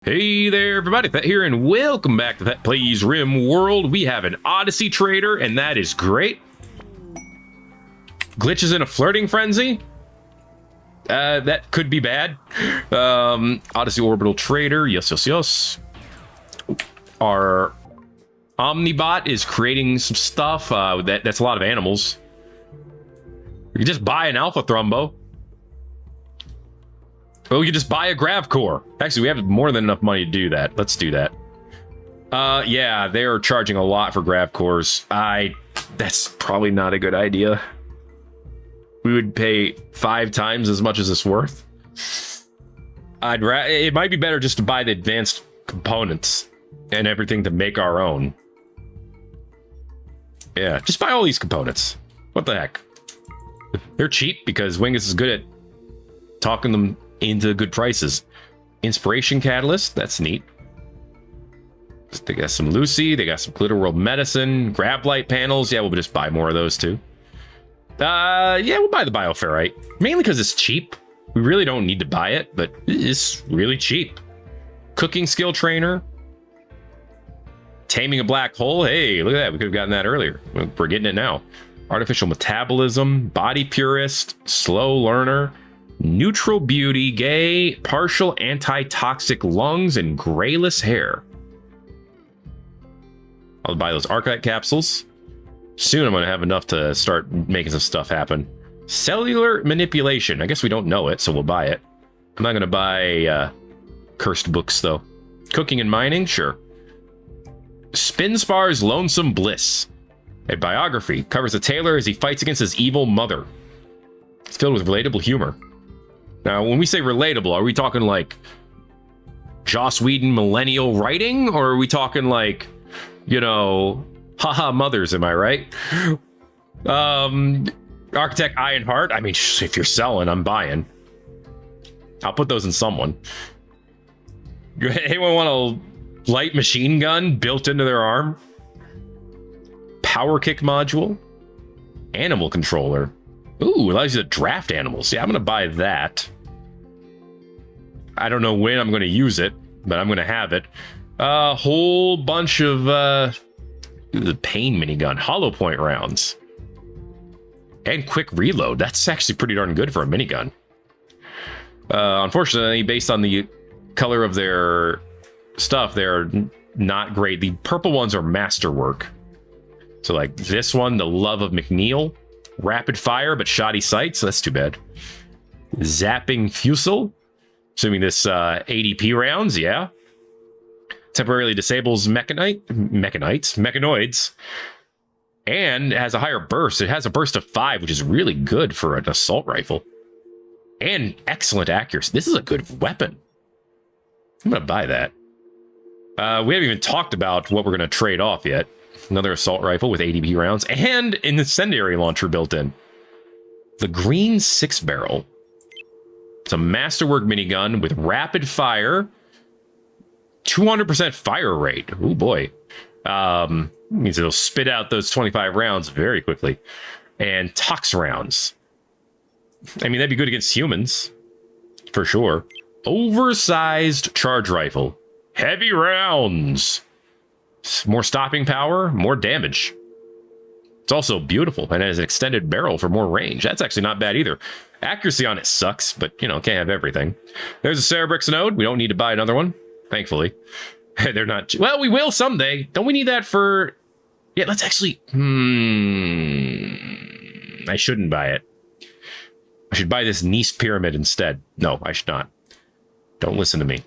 Hey there, everybody. Thet here, and welcome back to Thet Plays Rimworld. We have an Odyssey trader, and that is great. Glitches in a flirting frenzy. That could be bad. Odyssey orbital trader. Yes. Our Omnibot is creating some stuff. That's a lot of animals. We can just buy an Alpha Thrumbo. Well, we could just buy a grav core. Actually, we have more than enough money to do that. Let's do that. Yeah, they're charging a lot for grav cores. That's probably not a good idea. We would pay 5 times as much as it's worth. It might be better just to buy the advanced components and everything to make our own. Yeah, just buy all these components. What the heck? They're cheap because Wingus is good at talking them into good prices. Inspiration catalyst, that's neat. They got some Lucy, they got some Glitter World medicine, grab light panels. Yeah, we'll just buy more of those too. Yeah, we'll buy the bioferrite mainly because it's cheap. We really don't need to buy it, but it's really cheap. Cooking skill trainer, taming a black hole. Hey, look at that, we could have gotten that earlier. We're getting it now. Artificial metabolism, body purist, slow learner, neutral beauty, gay, partial anti-toxic lungs, and grayless hair. I'll buy those Arcite capsules. Soon I'm going to have enough to start making some stuff happen. Cellular manipulation. I guess we don't know it, so we'll buy it. I'm not going to buy cursed books, though. Cooking and mining? Sure. Spinspar's Lonesome Bliss. A biography. Covers a tailor as he fights against his evil mother. It's filled with relatable humor. Now, when we say relatable, are we talking like Joss Whedon millennial writing? Or are we talking like, you know, haha mothers, am I right? Architect Ironheart. I mean, if you're selling, I'm buying. I'll put those in someone. Anyone want a light machine gun built into their arm? Power kick module. Animal controller. Ooh, allows you to draft animals. Yeah, I'm going to buy that. I don't know when I'm going to use it, but I'm going to have it. A whole bunch of the pain minigun, hollow point rounds, and quick reload. That's actually pretty darn good for a minigun. Unfortunately, based on the color of their stuff, they're not great. The purple ones are masterwork. So like this one, the Love of McNeil. Rapid fire, but shoddy sight, so that's too bad. Zapping fusel. Assuming this ADP rounds, yeah. Temporarily disables mechanoids. And it has a higher burst. It has a burst of 5, which is really good for an assault rifle. And excellent accuracy. This is a good weapon. I'm going to buy that. We haven't even talked about what we're going to trade off yet. Another assault rifle with ADP rounds and an incendiary launcher built in. The green 6-barrel. It's a masterwork minigun with rapid fire, 200% fire rate. Oh boy. Means it'll spit out those 25 rounds very quickly. And tox rounds. I mean, that'd be good against humans. For sure. Oversized charge rifle. Heavy rounds. More stopping power, more damage. It's also beautiful and has an extended barrel for more range. That's actually not bad either. Accuracy on it sucks, but you know, can't have everything. There's a Cerebrix node. We don't need to buy another one, thankfully. They're not. Well, we will someday. Don't we need that for? Yeah, let's actually. I shouldn't buy it. I should buy this Nice pyramid instead. No, I should not. Don't listen to me.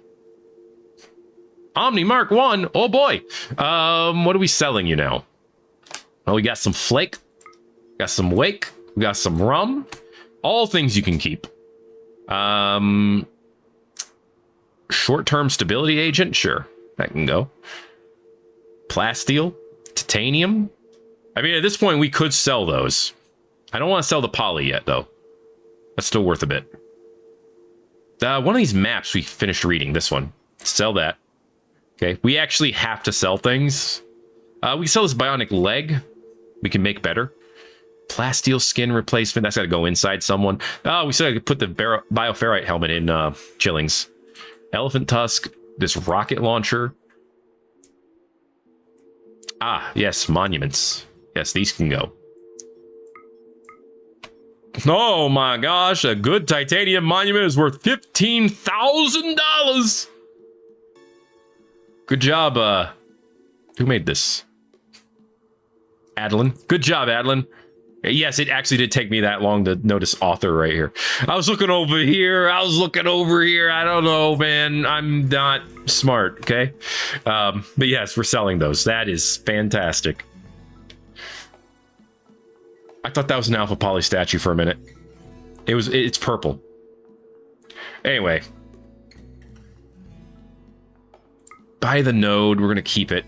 Omni Mark 1. Oh boy. What are we selling you now? Well, we got some flake. Got some wake. We got some rum. All things you can keep. Short-term stability agent. Sure, that can go. Plasteel. Titanium. I mean, at this point, we could sell those. I don't want to sell the poly yet, though. That's still worth a bit. One of these maps we finished reading. This one. Sell that. Okay, we actually have to sell things. We can sell this bionic leg. We can make better. Plasteel skin replacement. That's got to go inside someone. Oh, we still got to put the bioferrite helmet in Chillings. Elephant tusk. this rocket launcher. Ah, yes, monuments. Yes, these can go. Oh my gosh, a good titanium monument is worth $15,000. Good job, who made this? Adeline. Good job, Adeline. Yes, it actually did take me that long to notice author right here. I was looking over here. I was looking over here. I don't know, man. I'm not smart, okay? But yes, we're selling those. That is fantastic. I thought that was an Alpha Poly statue for a minute. It's purple. Anyway. Buy the node. We're going to keep it.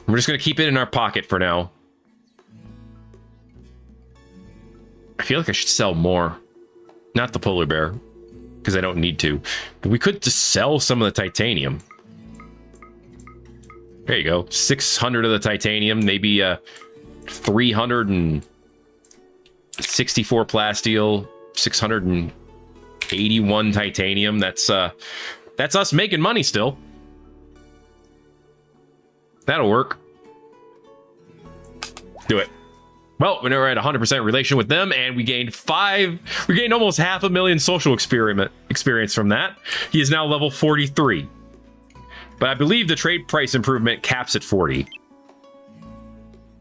We're just going to keep it in our pocket for now. I feel like I should sell more. Not the polar bear, because I don't need to. But we could just sell some of the titanium. There you go. 600 of the titanium, maybe 364 plasteel, 681 titanium. That's us making money still. That'll work. Do it. Well, we're at 100% relation with them, and we gained almost 500,000 social experience from that. He is now level 43. But I believe the trade price improvement caps at 40.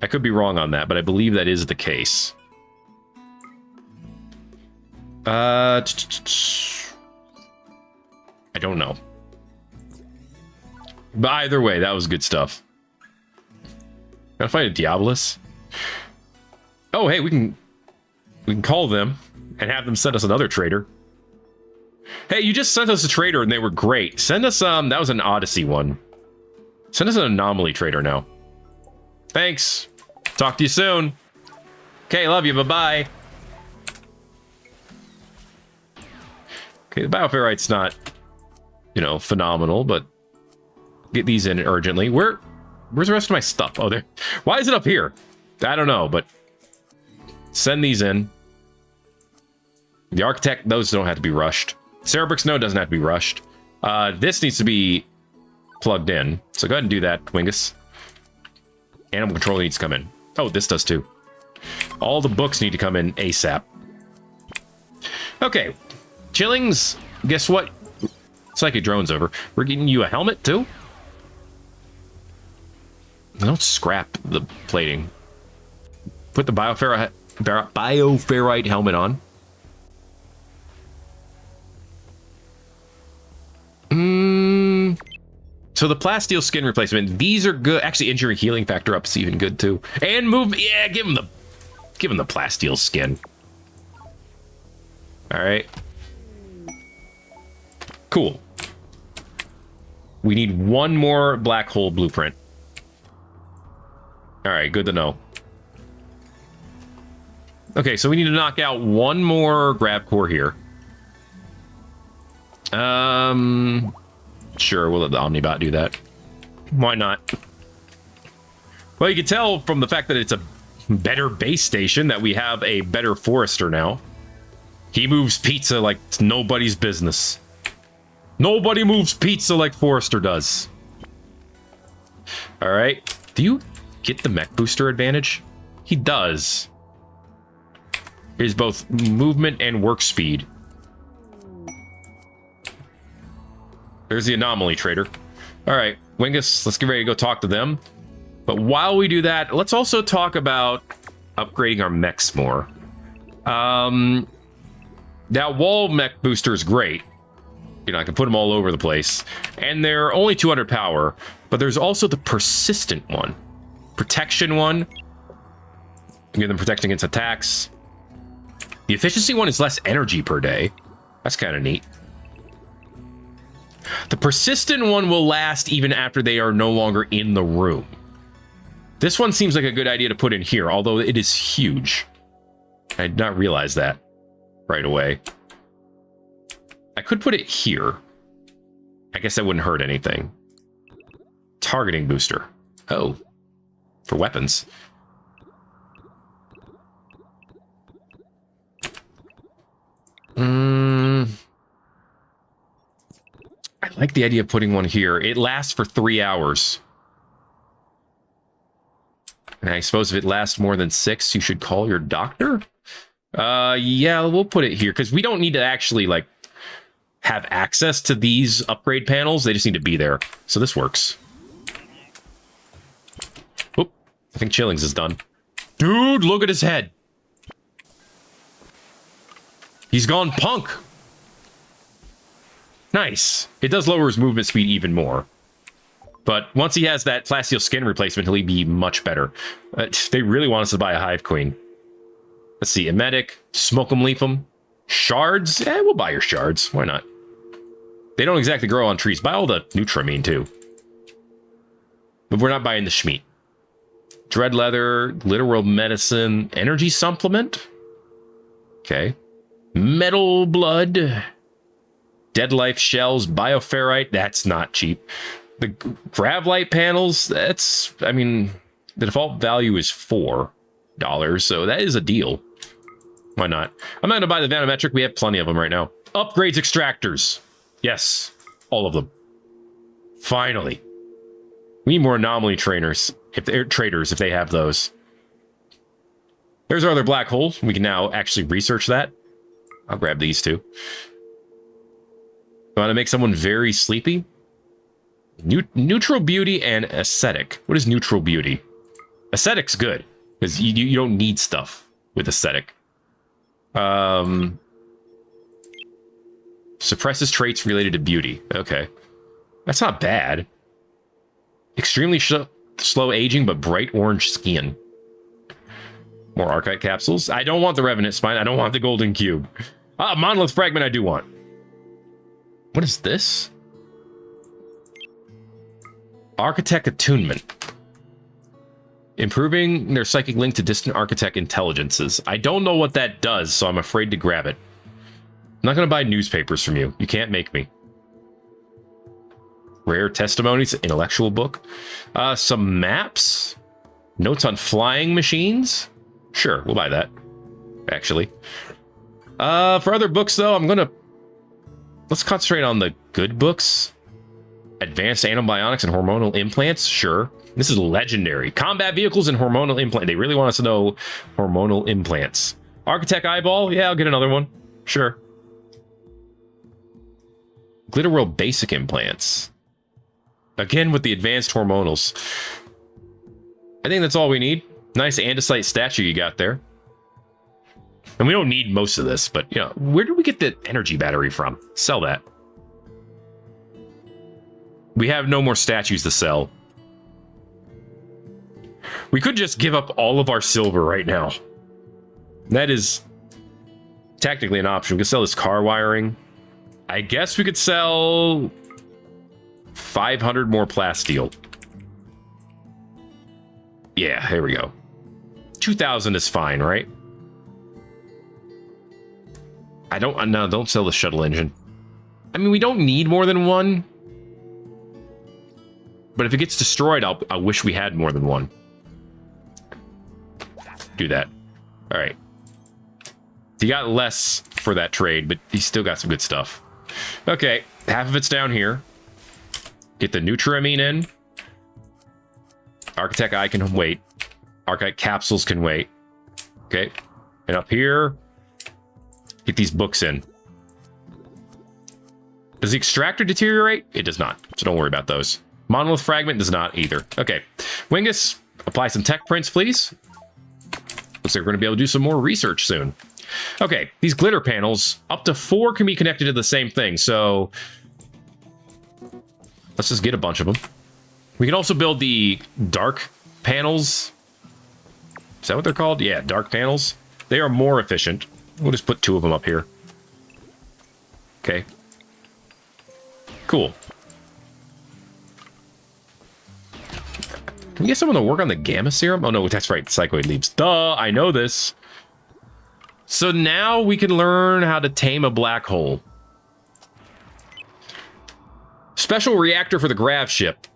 I could be wrong on that, but I believe that is the case. I don't know. But either way, that was good stuff. Gotta find a Diabolus. Oh, hey, we can call them and have them send us another trader. Hey, you just sent us a trader and they were great. Send us that was an Odyssey one. Send us an Anomaly trader now. Thanks. Talk to you soon. Okay, love you. Bye-bye. Okay, the Bioferrite's not, phenomenal, but get these in urgently. Where's the rest of my stuff? Oh, there. Why is it up here? I don't know, but send these in. The Architect, those don't have to be rushed. Cerebrix node doesn't have to be rushed. This needs to be plugged in. So go ahead and do that, Wingus. Animal control needs to come in. Oh, this does too. All the books need to come in ASAP. Okay. Chillings, guess what? Psychic drone's over. We're getting you a helmet too? Don't scrap the plating. Put the Bioferrite helmet on. So the plasteel skin replacement, these are good. Actually, injury healing factor up is even good too. And movement, yeah, give him the plasteel skin. All right. Cool. We need one more black hole blueprint. All right, good to know. Okay, so we need to knock out one more grab core here. Sure, we'll let the Omnibot do that. Why not? Well, you can tell from the fact that it's a better base station that we have a better forester now. He moves pizza like it's nobody's business. Nobody moves pizza like Forrester does. All right. Do you get the mech booster advantage? He does. Here's both movement and work speed. There's the Anomaly trader. All right, Wingus, let's get ready to go talk to them. But while we do that, let's also talk about upgrading our mechs more. That wall mech booster is great. I can put them all over the place. And they're only 200 power, but there's also the persistent one. Protection one. Give them protection against attacks. The efficiency one is less energy per day. That's kind of neat. The persistent one will last even after they are no longer in the room. This one seems like a good idea to put in here, although it is huge. I did not realize that right away. I could put it here. I guess that wouldn't hurt anything. Targeting booster. Oh. For weapons. I like the idea of putting one here. It lasts for 3 hours. And I suppose if it lasts more than 6, you should call your doctor? Yeah, we'll put it here, because we don't need to actually, like, have access to these upgrade panels. They just need to be there. So this works. Oop, I think Chillings is done. Dude, look at his head. He's gone punk. Nice. It does lower his movement speed even more. But once he has that plasteel skin replacement, he'll be much better. They really want us to buy a Hive Queen. Let's see. Emetic, Smoke 'em, Leaf 'em. Shards? Eh, we'll buy your shards. Why not? They don't exactly grow on trees. Buy all the Nutramine, too. But we're not buying the Schmeat. Dread Leather, Glitterworld Medicine, Energy Supplement. Okay. Metal Blood. Dead Life Shells, Bioferrite. That's not cheap. The Gravlight panels, that's, I mean, the default value is $4, so that is a deal. Why not? I'm not going to buy the Vanometric. We have plenty of them right now. Upgrades extractors. Yes, all of them. Finally. We need more anomaly trainers, if they're traders, if they have those. There's our other black hole. We can now actually research that. I'll grab these two. Want to make someone very sleepy? Neutral beauty and aesthetic. What is neutral beauty? Aesthetic's good, because you don't need stuff with aesthetic. Suppresses traits related to beauty. Okay. That's not bad. Extremely slow aging, but bright orange skin. More Archite capsules. I don't want the Revenant Spine. I don't want the Golden Cube. Monolith Fragment I do want. What is this? Architect Attunement. Improving their psychic link to distant Architect intelligences. I don't know what that does, so I'm afraid to grab it. I'm not going to buy newspapers from you. You can't make me. Rare Testimonies, intellectual book. Some maps. Notes on flying machines. Sure, we'll buy that, actually. For other books, though, let's concentrate on the good books. Advanced Anobionics and Hormonal Implants. Sure. This is legendary. Combat Vehicles and Hormonal Implant. They really want us to know Hormonal Implants. Architect Eyeball. Yeah, I'll get another one. Sure. Glitterworld Basic Implants. Again, with the advanced hormonals. I think that's all we need. Nice andesite statue you got there. And we don't need most of this, but, you know, where did we get the energy battery from? Sell that. We have no more statues to sell. We could just give up all of our silver right now. That is technically an option. We could sell this car wiring. I guess we could sell 500 more plasteel. Yeah, here we go. 2,000 is fine, right? Don't sell the shuttle engine. I mean, we don't need more than one. But if it gets destroyed, I wish we had more than one. Do that. All right. He got less for that trade, but he still got some good stuff. Okay, half of it's down here. Get the Nutramine in. Architect Eye can wait. Archite Capsules can wait. Okay. And up here, get these books in. Does the extractor deteriorate? It does not, so don't worry about those. Monolith Fragment does not either. Okay. Wingus, apply some tech prints, please. Looks like we're going to be able to do some more research soon. Okay, these glitter panels, up to 4 can be connected to the same thing, so let's just get a bunch of them. We can also build the dark panels. Is that what they're called? Yeah, dark panels. They are more efficient. We'll just put 2 of them up here. Okay. Cool. Can we get someone to work on the gamma serum? Oh, no, that's right. Psychoid leaves. Duh, I know this. So now we can learn how to tame a black hole. Special reactor for the grav ship.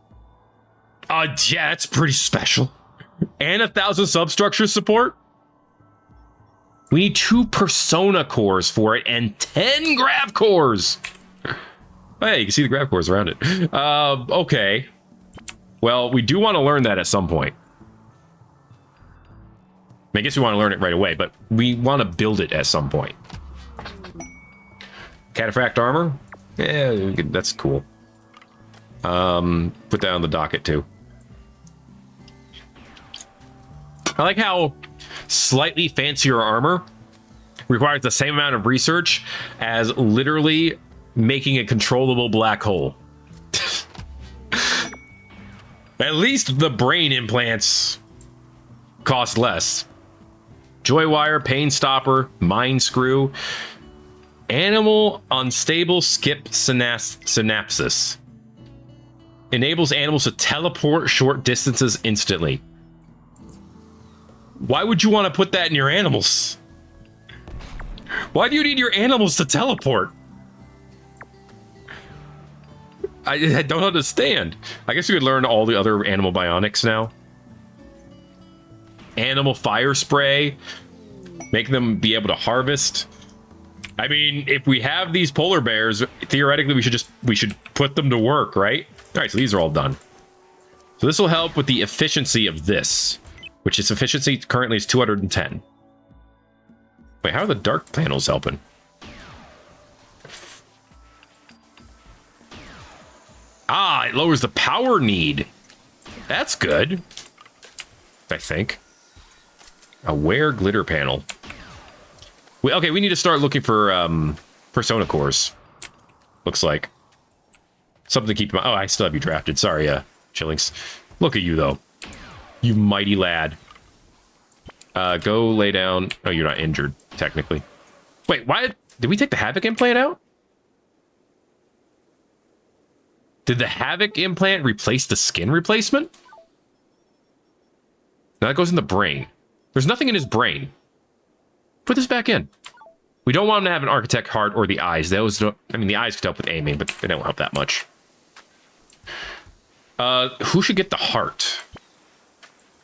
Yeah, that's pretty special. And 1,000 substructure support. We need 2 persona cores for it and 10 grav cores. Oh, yeah, you can see the grav cores around it. Okay. Well, we do want to learn that at some point. I guess we want to learn it right away, but we want to build it at some point. Cataphract armor? Yeah, that's cool. Put that on the docket, too. I like how slightly fancier armor requires the same amount of research as literally making a controllable black hole. At least the brain implants cost less. Joy wire, pain stopper, mind screw, animal unstable skip synapsis. Enables animals to teleport short distances instantly. Why would you want to put that in your animals? Why do you need your animals to teleport? I don't understand. I guess you could learn all the other animal bionics now. Animal fire spray. Make them be able to harvest. I mean, if we have these polar bears, theoretically we should put them to work, right? All right, so these are all done. So this will help with the efficiency of this, which its efficiency currently is 210. Wait, how are the dark panels helping? Ah, it lowers the power need. That's good. I think. Aware glitter panel. Okay, we need to start looking for persona cores. Looks like. Something to keep in mind. Oh, I still have you drafted. Sorry, Chillings. Look at you, though. You mighty lad. Go lay down. Oh, you're not injured, technically. Wait, why? Did we take the Havoc implant out? Did the Havoc implant replace the skin replacement? Now that goes in the brain. There's nothing in his brain. Put this back in. We don't want him to have an architect heart or the eyes. Those don't, I mean, the eyes could help with aiming, but they don't help that much. Who should get the heart?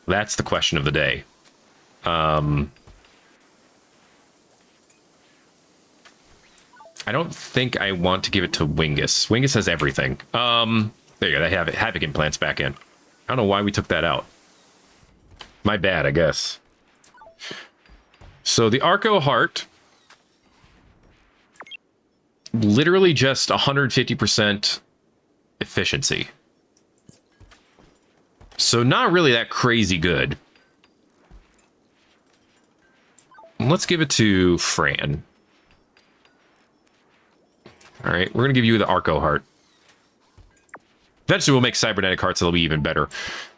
That's the question of the day. I don't think I want to give it to Wingus. Wingus has everything. There you go. They have it. Havoc implants back in. I don't know why we took that out. My bad, I guess. So the Arco heart, literally just 150% efficiency. So not really that crazy good. Let's give it to Fran. All right, we're going to give you the Arco heart. Eventually, we'll make cybernetic hearts, so they'll be even better.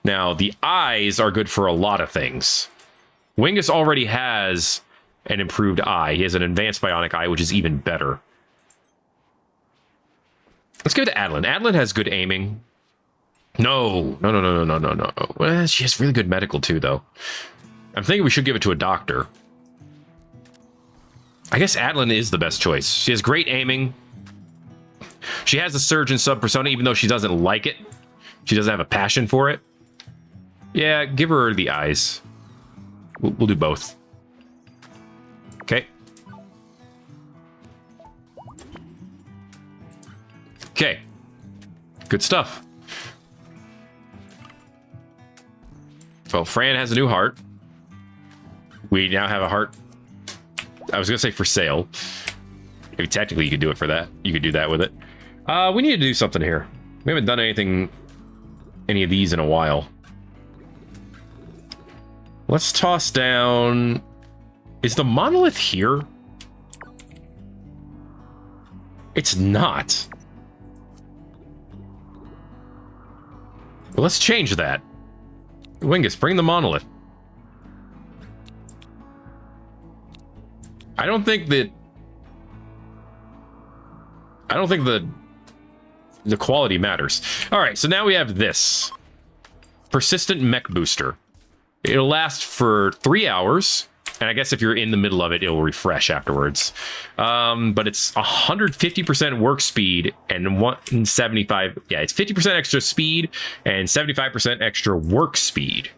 Now, the eyes are good for a lot of things. Wingus already has an improved eye. He has an advanced bionic eye, which is even better. Let's give it to Adeline. Adeline has good aiming. No. Well, she has really good medical, too, though. I'm thinking we should give it to a doctor. I guess Adeline is the best choice. She has great aiming. She has the surgeon sub-persona, even though she doesn't like it. She doesn't have a passion for it. Yeah, give her the eyes. We'll do both. Okay. Okay. Good stuff. Well, Fran has a new heart. We now have a heart. I was going to say for sale. Maybe technically you could do it for that. You could do that with it. We need to do something here. We haven't done any of these in a while. Let's toss down... Is the monolith here? It's not. Well, let's change that. Wingus, bring the monolith. I don't think the quality matters. All right, so now we have this. Persistent mech booster. It'll last for 3 hours. And I guess if you're in the middle of it, it'll refresh afterwards. But it's 150% work speed and 175. Yeah, it's 50% extra speed and 75% extra work speed.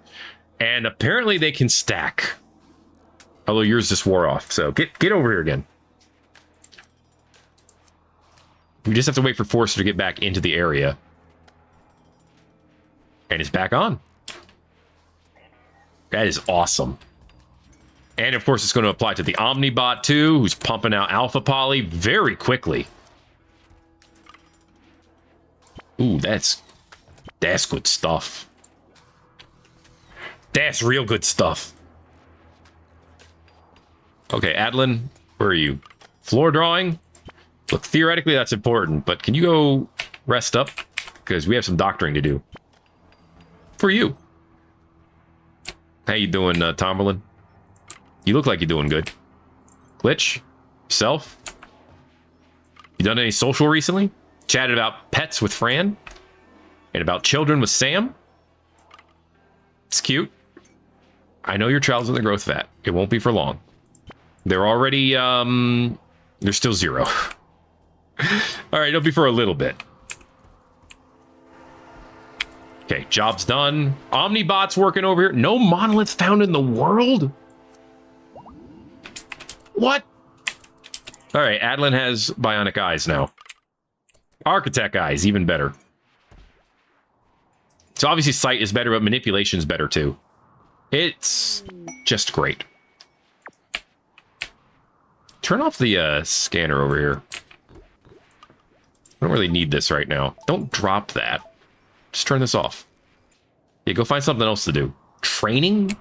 And apparently they can stack. Although yours just wore off. So get over here again. We just have to wait for Forcer to get back into the area. And it's back on. That is awesome. And of course, it's going to apply to the Omnibot too, who's pumping out Alpha Poly very quickly. Ooh, that's good stuff. That's real good stuff. Okay, Adlin, where are you? Floor drawing? Look, theoretically that's important, but can you go rest up? Because we have some doctoring to do. For you. How you doing, Tomberlin? You look like you're doing good. Glitch? Yourself? You done any social recently? Chatted about pets with Fran? And about children with Sam? It's cute. I know your child's in the growth vat. It won't be for long. They're already, they're still 0. Alright, it'll be for a little bit. Okay, job's done. Omnibot's working over here. No monolith found in the world? What? Alright, Adlin has bionic eyes now. Architect eyes, even better. So obviously sight is better, but manipulation's better too. It's just great. Turn off the scanner over here. I don't really need this right now. Don't drop that. Just turn this off. Yeah, go find something else to do. Training?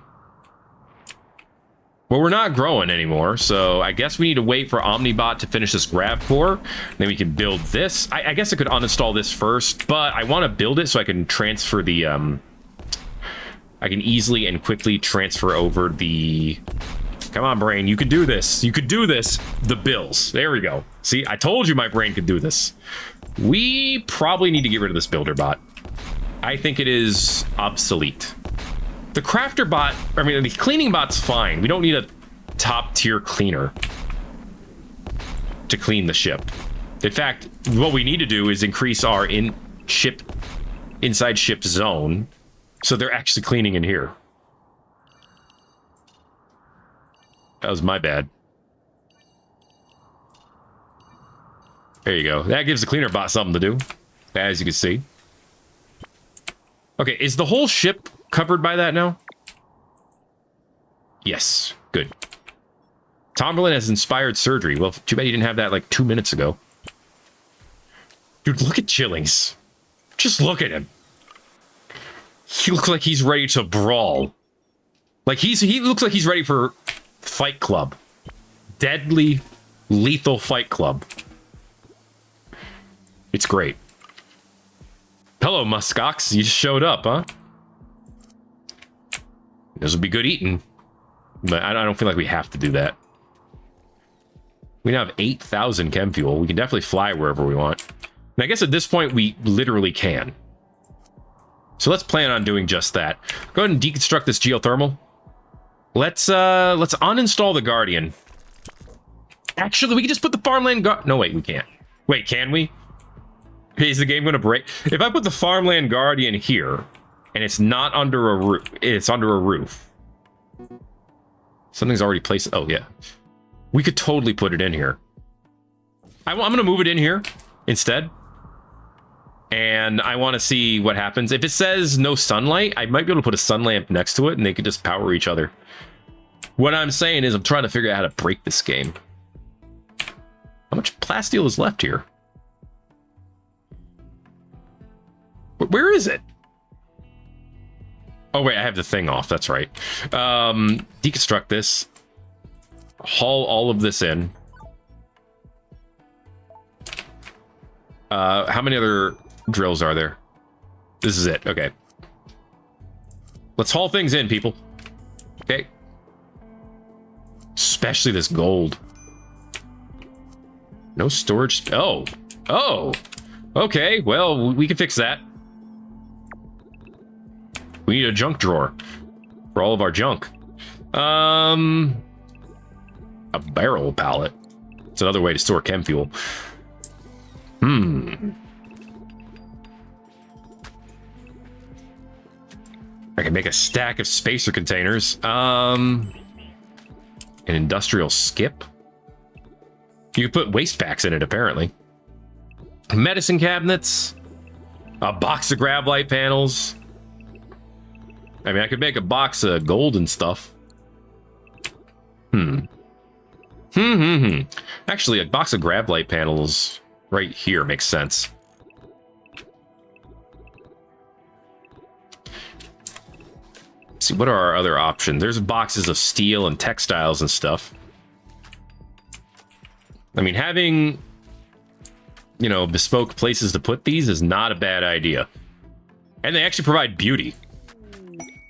Well, we're not growing anymore, so I guess we need to wait for Omnibot to finish this grav core. Then we can build this. I guess I could uninstall this first, but I want to build it so I can transfer the... I can easily and quickly transfer over the... Come on, brain, you could do this. You could do this. The bills. There we go. See, I told you my brain could do this. We probably need to get rid of this builder bot. I think it is obsolete. The crafter bot, I mean, the cleaning bot's fine. We don't need a top tier cleaner to clean the ship. In fact, what we need to do is increase our inside ship zone so they're actually cleaning in here. That was my bad. There you go. That gives the cleaner bot something to do, as you can see. Okay, is the whole ship covered by that now? Yes, good. Tomberlin has inspired surgery. Well, too bad you didn't have that like 2 minutes ago. Dude, look at Chillings. Just look at him. He looks like he's ready to brawl. Like he looks like he's ready for Fight Club. Deadly, lethal Fight Club. It's great. Hello, Muskox. You just showed up, huh? This would be good eating. But I don't feel like we have to do that. We now have 8,000 chem fuel. We can definitely fly wherever we want. And I guess at this point, we literally can. So let's plan on doing just that. Go ahead and deconstruct this geothermal. Let's uninstall the Guardian. Actually, we can just put the farmland no, wait, we can't. Wait, can we? Is the game going to break? If I put the farmland Guardian here, and it's not under a roof, it's under a roof. Something's already placed. Oh, yeah. We could totally put it in here. I'm going to move it in here instead. And I want to see what happens. If it says no sunlight, I might be able to put a sun lamp next to it and they could just power each other. What I'm saying is I'm trying to figure out how to break this game. How much plasteel is left here? Where is it? Oh, wait, I have the thing off. That's right. Deconstruct this. Haul all of this in. How many other drills are there? This is it. Okay. Let's haul things in, people. Okay. Especially this gold. No storage. Oh. Oh. Okay. Well, we can fix that. We need a junk drawer for all of our junk. A barrel pallet. It's another way to store chem fuel. I can make a stack of spacer containers. An industrial skip. You can put waste packs in it, apparently. Medicine cabinets. A box of grab light panels. I mean, I could make a box of gold and stuff. Actually, a box of grab light panels right here makes sense. Let's see, what are our other options? There's boxes of steel and textiles and stuff. I mean, having, you know, bespoke places to put these is not a bad idea. And they actually provide beauty.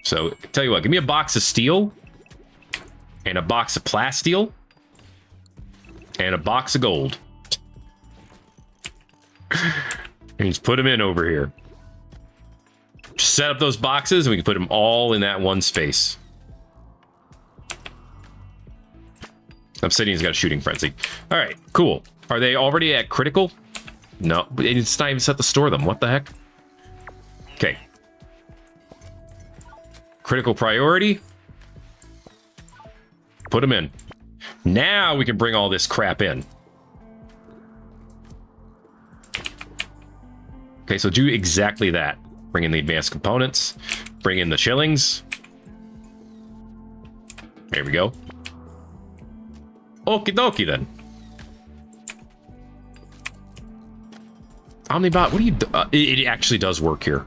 So, tell you what, give me a box of steel, and a box of plasteel, and a box of gold. And just put them in over here. Set up those boxes, and we can put them all in that one space. Obsidian's got a shooting frenzy. All right, cool. Are they already at critical? No, it's not even set to store them. What the heck? Okay. Critical priority. Put them in. Now we can bring all this crap in. Okay, so do exactly that. Bring in the advanced components. Bring in the chillings. There we go. Okie dokie then. Omnibot, what do you... it actually does work here.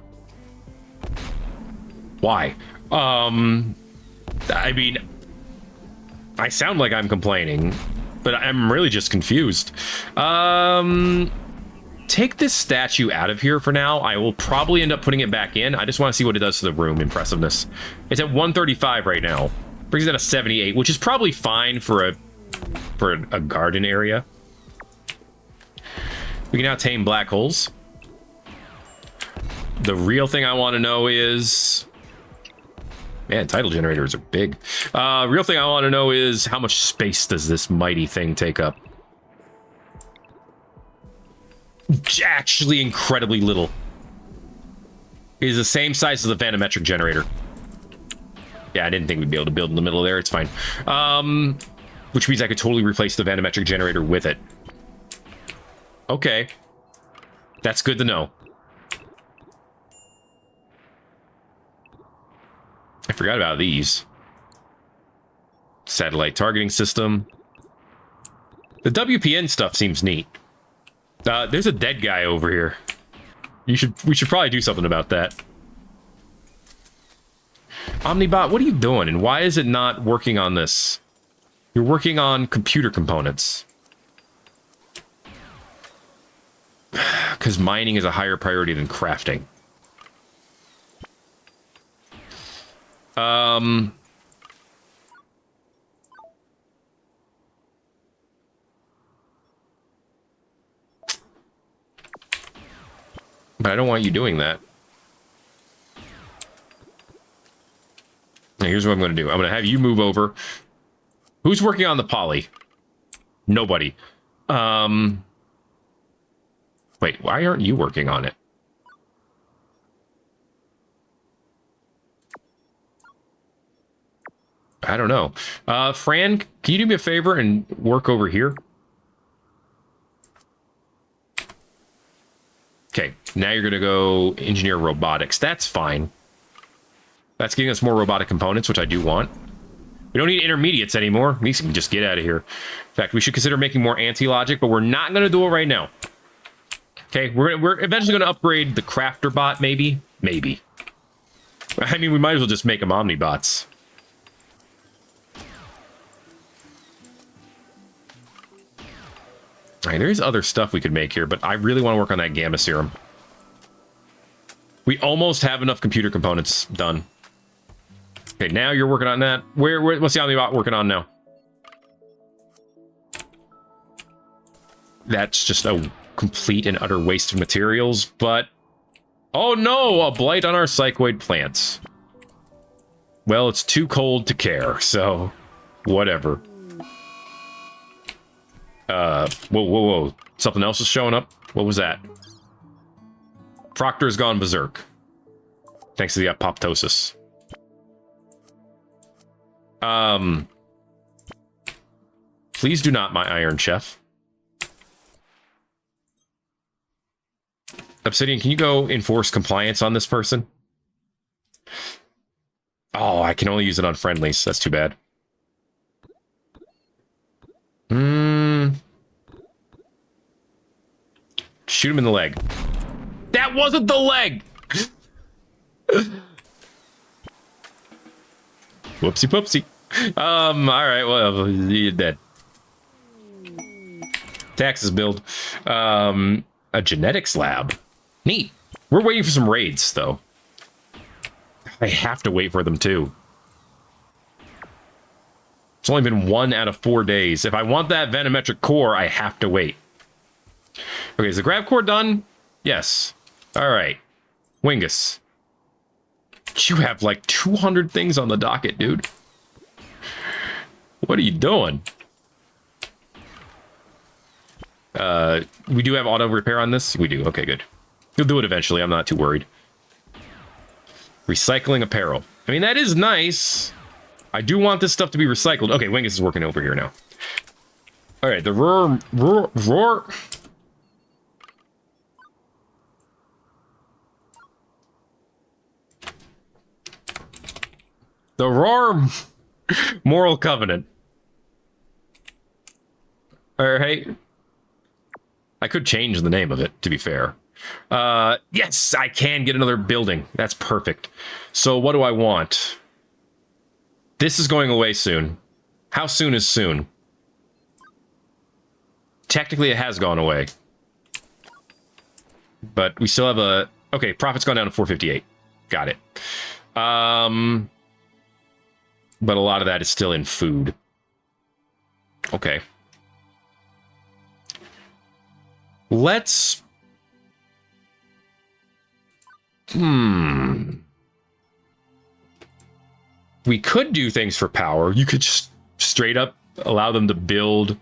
Why? I mean, I sound like I'm complaining, but I'm really just confused. Take this statue out of here for now. I will probably end up putting it back in. I just want to see what it does to the room impressiveness. It's at 135 right now. Brings it to 78, which is probably fine for a garden area. We can now tame black holes. The real thing I want to know is... Man, tidal generators are big. Real thing I want to know is how much space does this mighty thing take up? Actually, incredibly little. It is the same size as the vanometric generator. Yeah, I didn't think we'd be able to build in the middle there. It's fine. Which means I could totally replace the vanometric generator with it. Okay. That's good to know. I forgot about these. Satellite targeting system. The WPN stuff seems neat. There's a dead guy over here. We should probably do something about that. Omnibot, what are you doing? And why is it not working on this? You're working on computer components. Because mining is a higher priority than crafting. But I don't want you doing that. Now, here's what I'm going to do. I'm going to have you move over. Who's working on the poly? Nobody. Wait, why aren't you working on it? I don't know. Fran, can you do me a favor and work over here? Okay, now you're going to go engineer robotics. That's fine. That's giving us more robotic components, which I do want. We don't need intermediates anymore. These can just get out of here. In fact, we should consider making more anti-logic, but we're not going to do it right now. Okay, we're eventually going to upgrade the crafter bot, maybe? Maybe. I mean, we might as well just make them omnibots. All right, there's other stuff we could make here, but I really want to work on that gamma serum. We almost have enough computer components done. Okay, now you're working on that. What's the Omnibot working on now? That's just a complete and utter waste of materials, but... Oh no, a blight on our psychoid plants. Well, it's too cold to care, so... Whatever. Whoa. Something else is showing up? What was that? Proctor's gone berserk. Thanks to the apoptosis. Please do not, my Iron Chef. Obsidian, can you go enforce compliance on this person? Oh, I can only use it on friendlies. That's too bad. Shoot him in the leg. That wasn't the leg! Whoopsie poopsie. Alright, well, you're dead. Taxes build. A genetics lab. Neat. We're waiting for some raids, though. I have to wait for them, too. It's only been 1 out of 4 days. If I want that venometric core, I have to wait. Okay, is the grab core done? Yes. Alright. Wingus. You have like 200 things on the docket, dude. What are you doing? We do have auto repair on this? We do. Okay, good. You'll do it eventually. I'm not too worried. Recycling apparel. I mean, that is nice. I do want this stuff to be recycled. Okay, Wingus is working over here now. All right, the roar. The Roar Moral Covenant. Alright. I could change the name of it, to be fair. Yes, I can get another building. That's perfect. So what do I want? This is going away soon. How soon is soon? Technically, it has gone away. But we still have a... Okay, profit's gone down to 458. Got it. But a lot of that is still in food. Okay. Let's... We could do things for power. You could just straight up allow them to build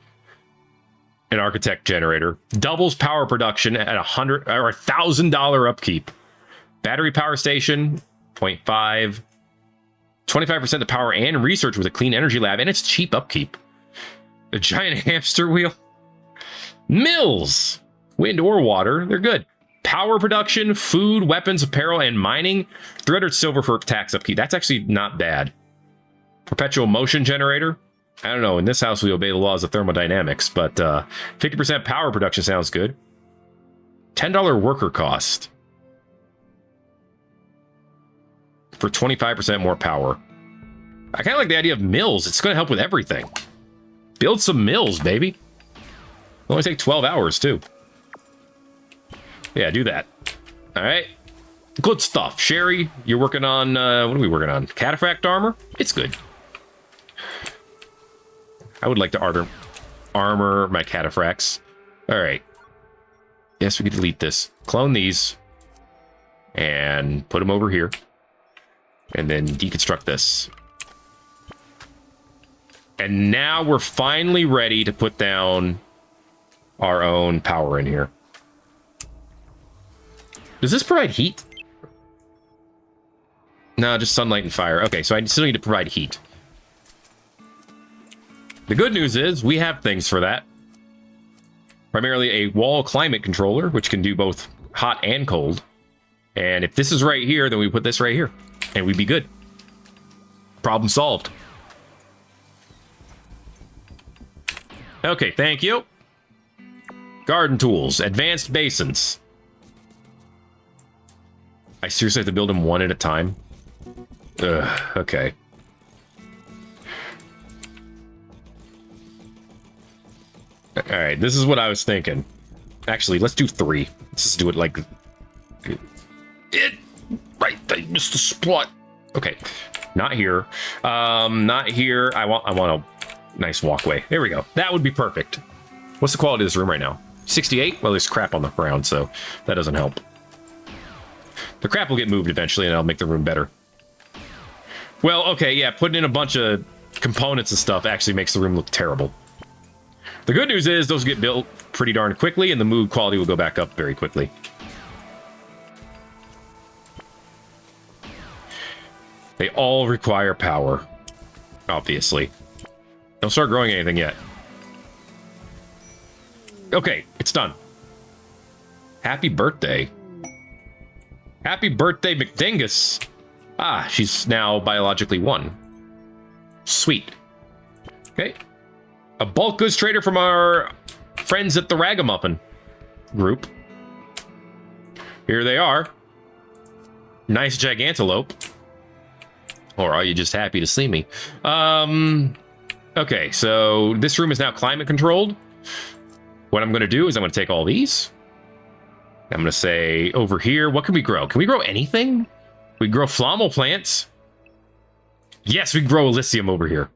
an architect generator. Doubles power production at $100 or $1,000 upkeep. Battery power station, 0.5. 25% of power and research with a clean energy lab, and it's cheap upkeep. A giant hamster wheel. Mills. Wind or water, they're good. Power production, food, weapons, apparel, and mining. 300 silver for tax upkeep. That's actually not bad. Perpetual motion generator. I don't know, in this house we obey the laws of thermodynamics, but 50% power production sounds good. $10 worker cost. For 25% more power. I kind of like the idea of mills. It's going to help with everything. Build some mills, baby. It'll only take 12 hours, too. Yeah, do that. All right. Good stuff. Sherry, you're working on... what are we working on? Cataphract armor? It's good. I would like to armor my cataphracts. All right. Yes, we can delete this. Clone these. And put them over here. And then deconstruct this. And now we're finally ready to put down our own power in here. Does this provide heat? No, just sunlight and fire. Okay, so I still need to provide heat. The good news is we have things for that. Primarily a wall climate controller, which can do both hot and cold. And if this is right here, then we put this right here. And we'd be good. Problem solved. Okay, thank you. Garden tools. Advanced basins. I seriously have to build them one at a time? Ugh, okay. Alright, this is what I was thinking. Actually, let's do 3. Let's just do it like... Right, I missed the spot. Okay, not here. Not here. I want a nice walkway. There we go. That would be perfect. What's the quality of this room right now? 68? Well, there's crap on the ground, so that doesn't help. The crap will get moved eventually, and I'll make the room better. Well, okay, yeah, putting in a bunch of components and stuff actually makes the room look terrible. The good news is those get built pretty darn quickly, and the mood quality will go back up very quickly. They all require power, obviously. Don't start growing anything yet. Okay, it's done. Happy birthday. Happy birthday, McDingus. Ah, she's now biologically 1. Sweet. Okay. A bulk goods trader from our friends at the Ragamuffin group. Here they are. Nice gigantelope. Or are you just happy to see me? Okay, so this room is now climate controlled. What I'm going to do is I'm going to take all these. I'm going to say over here, what can we grow? Can we grow anything? We grow flomal plants. Yes, we grow Elysium over here.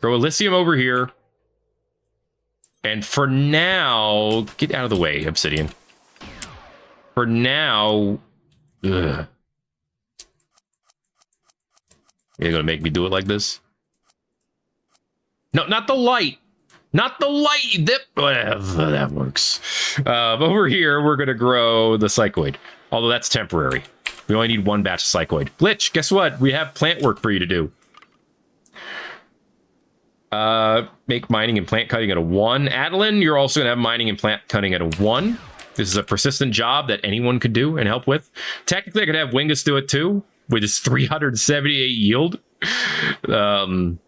Grow Elysium over here. And for now, get out of the way, Obsidian. For now, ugh. You're going to make me do it like this? No, not the light. Not the light dip. Whatever, that works. Over here, we're going to grow the psychoid. Although that's temporary. We only need 1 batch of psychoid. Glitch, guess what? We have plant work for you to do. Make mining and plant cutting at a 1. Adeline, you're also going to have mining and plant cutting at a 1. This is a persistent job that anyone could do and help with. Technically, I could have Wingus do it too, with his 378 yield. But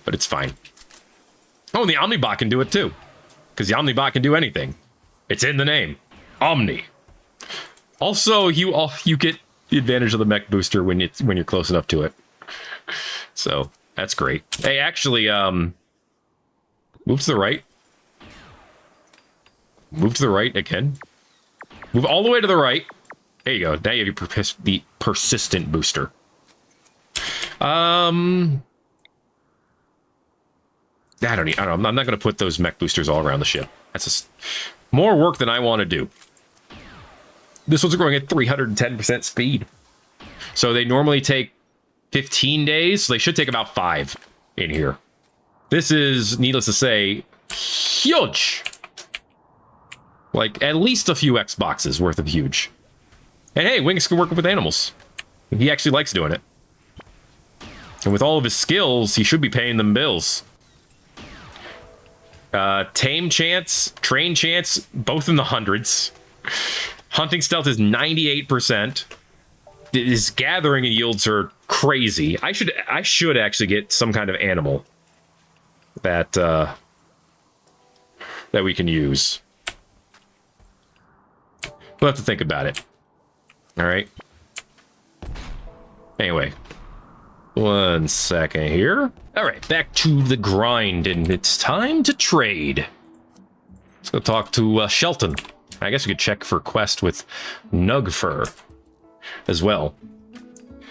it's fine. Oh, and the Omnibot can do it too. Because the Omnibot can do anything. It's in the name. Omni. Also, you get the advantage of the mech booster when you're close enough to it. So, that's great. Hey, actually, move to the right. Move to the right again. Move all the way to the right. There you go. Now you have the persistent booster. I don't know. I'm not going to put those mech boosters all around the ship. That's just more work than I want to do. This one's growing at 310% speed. So they normally take 15 days. So they should take about 5 in here. This is, needless to say, huge. Like, at least a few Xboxes worth of huge. And hey, Wingus can work with animals. He actually likes doing it. And with all of his skills, he should be paying them bills. Tame chance, train chance, both in the hundreds. Hunting stealth is 98%. His gathering yields are crazy. I should actually get some kind of animal that we can use. We'll have to think about it. All right. Anyway, 1 second here. All right, back to the grind, and it's time to trade. Let's go talk to Shelton. I guess we could check for quest with Nugfur as well. All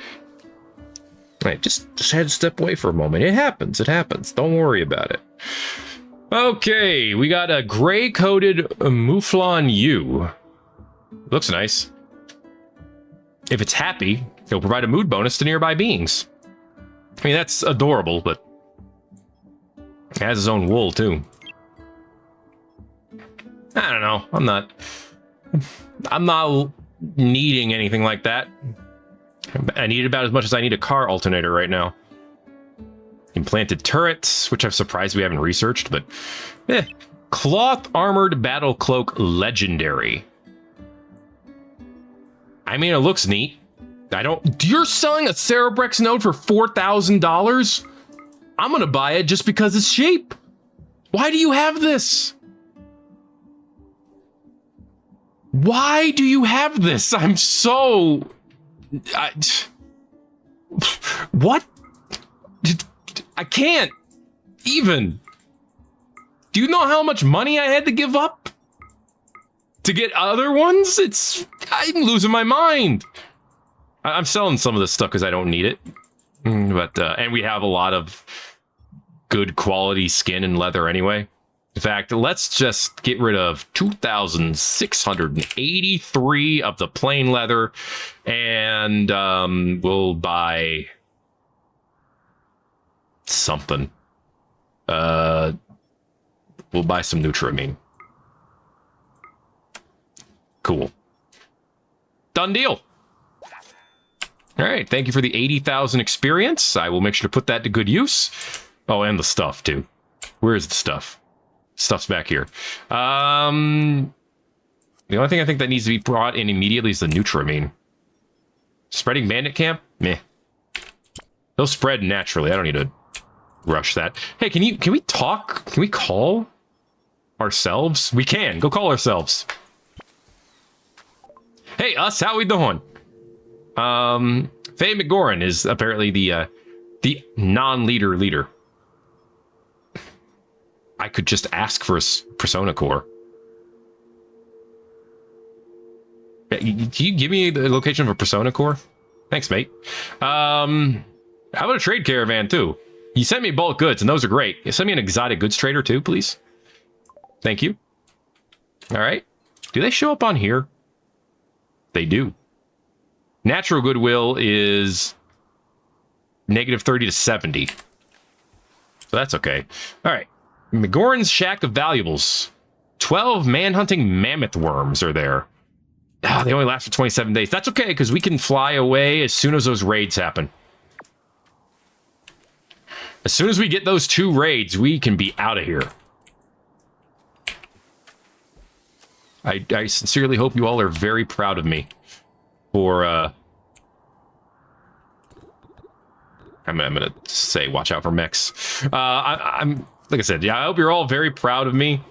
right, just had to step away for a moment. It happens. It happens. Don't worry about it. Okay, we got a gray-coated Mouflon U. Looks nice. If it's happy, it'll provide a mood bonus to nearby beings. I mean, that's adorable, but it has his own wool, too. I don't know. I'm not needing anything like that. I need about as much as I need a car alternator right now. Implanted turrets, which I'm surprised we haven't researched, but cloth armored battle cloak legendary. I mean, it looks neat. You're selling a Cerebrex node for $4,000? I'm gonna buy it just because it's cheap. Why do you have this? Why do you have this? I'm so... What? I can't even. Do you know how much money I had to give up to get other ones? I'm losing my mind. I'm selling some of this stuff because I don't need it. But and we have a lot of good quality skin and leather anyway. In fact, let's just get rid of 2,683 of the plain leather, and we'll buy something. We'll buy some Nutramine. Cool. Done deal. All right, thank you for the 80,000 experience. I will make sure to put that to good use. Oh, and the stuff, too. Where is the stuff? Stuff's back here. The only thing I think that needs to be brought in immediately is the Nutramine. Spreading bandit camp? Meh. They'll spread naturally. I don't need to rush that. Hey, can we talk? Can we call ourselves? We can. Go call ourselves. Hey, us, how we doing? Faye McGoran is apparently the non-leader leader. I could just ask for a persona core. Can you give me the location of a persona core? Thanks, mate. How about a trade caravan, too? You sent me bulk goods, and those are great. You send me an exotic goods trader, too, please. Thank you. All right. Do they show up on here? They do. Natural goodwill is -30 to 70. So that's okay. All right. McGoran's Shack of Valuables. 12 man-hunting mammoth worms are there. Ah, they only last for 27 days. That's okay, because we can fly away as soon as those raids happen. As soon as we get those 2 raids, we can be out of here. I sincerely hope you all are very proud of me for, I'm gonna say watch out for mechs. I'm like I said, yeah, I hope you're all very proud of me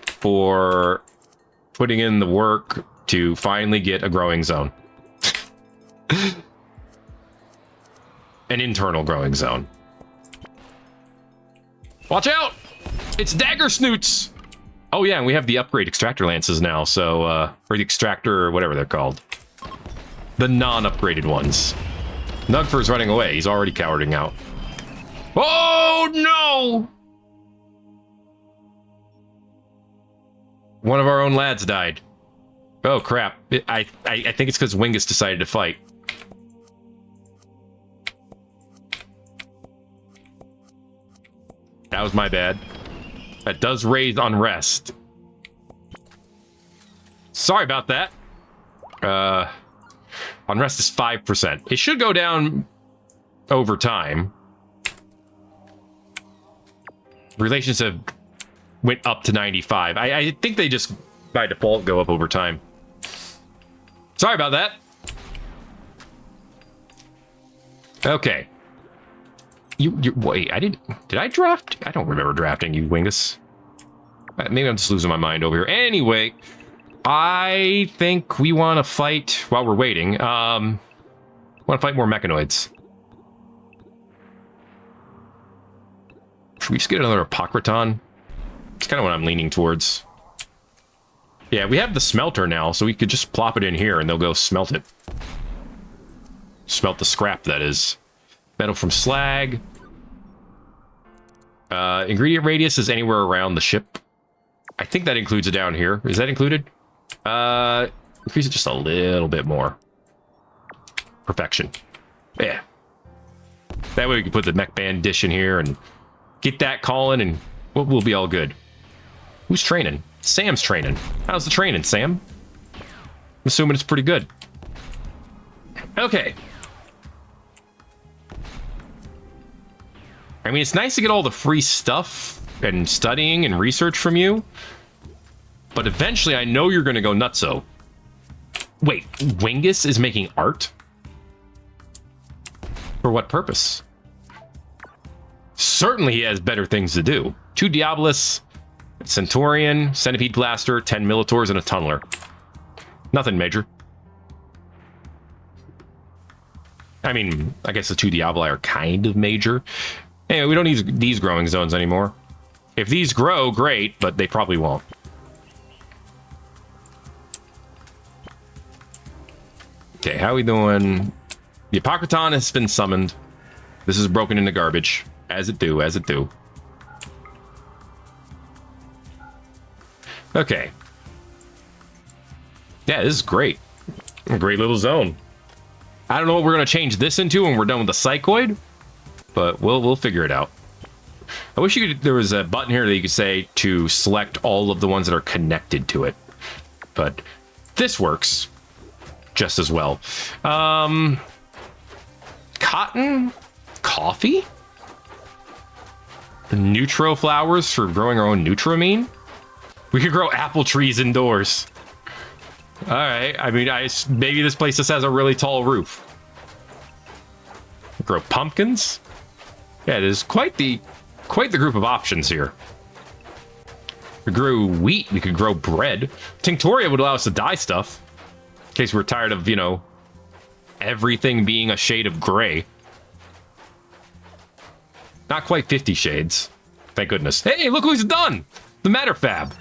for putting in the work to finally get a growing zone. An internal growing zone. Watch out! It's dagger snoots! Oh yeah, and we have the upgrade extractor lances now, so, or the extractor, or whatever they're called. The non-upgraded ones. Nugfur's running away. He's already cowarding out. Oh, no! One of our own lads died. Oh, crap. I think it's because Wingus decided to fight. That was my bad. That does raise unrest. Sorry about that. Unrest is 5%. It should go down over time. Relations have went up to 95. I think they just, by default, go up over time. Sorry about that. Okay. You wait, did I draft? I don't remember drafting you, Wingus. Maybe I'm just losing my mind over here. Anyway, I think we want to fight while we're waiting. Want to fight more mechanoids. Should we just get another Apocryton? It's kind of what I'm leaning towards. Yeah, we have the smelter now, so we could just plop it in here and they'll go smelt it. Smelt the scrap, that is. Metal from slag. Ingredient radius is anywhere around the ship. I think that includes it down here. Is that included? Increase it just a little bit more. Perfection. Yeah. That way we can put the mech band dish in here and get that calling and we'll be all good. Who's training? Sam's training. How's the training, Sam? I'm assuming it's pretty good. Okay. I mean, it's nice to get all the free stuff and studying and research from you, but eventually I know you're going to go nutso. Wait, Wingus is making art? For what purpose? Certainly he has better things to do. 2 Diabolus, Centaurian, Centipede Blaster, 10 Militors, and a Tunneler. Nothing major. I mean, I guess the 2 Diaboli are kind of major. Anyway, we don't need these growing zones anymore. If these grow, great, but they probably won't. Okay, how are we doing? The Apocryton has been summoned. This is broken into garbage. As it do, as it do. Okay. Yeah, this is great. A great little zone. I don't know what we're going to change this into when we're done with the Psychoid, but we'll figure it out. I wish there was a button here that you could say to select all of the ones that are connected to it, but this works just as well. Cotton? Coffee? Neutro flowers for growing our own Nutramine? We could grow apple trees indoors. All right. I mean, maybe this place just has a really tall roof. Grow pumpkins. Yeah, there's quite the group of options here. We grew wheat. We could grow bread. Tinctoria would allow us to dye stuff in case we're tired of, you know, everything being a shade of gray. Not quite 50 shades. Thank goodness. Hey, look who's done! The Matter Fab.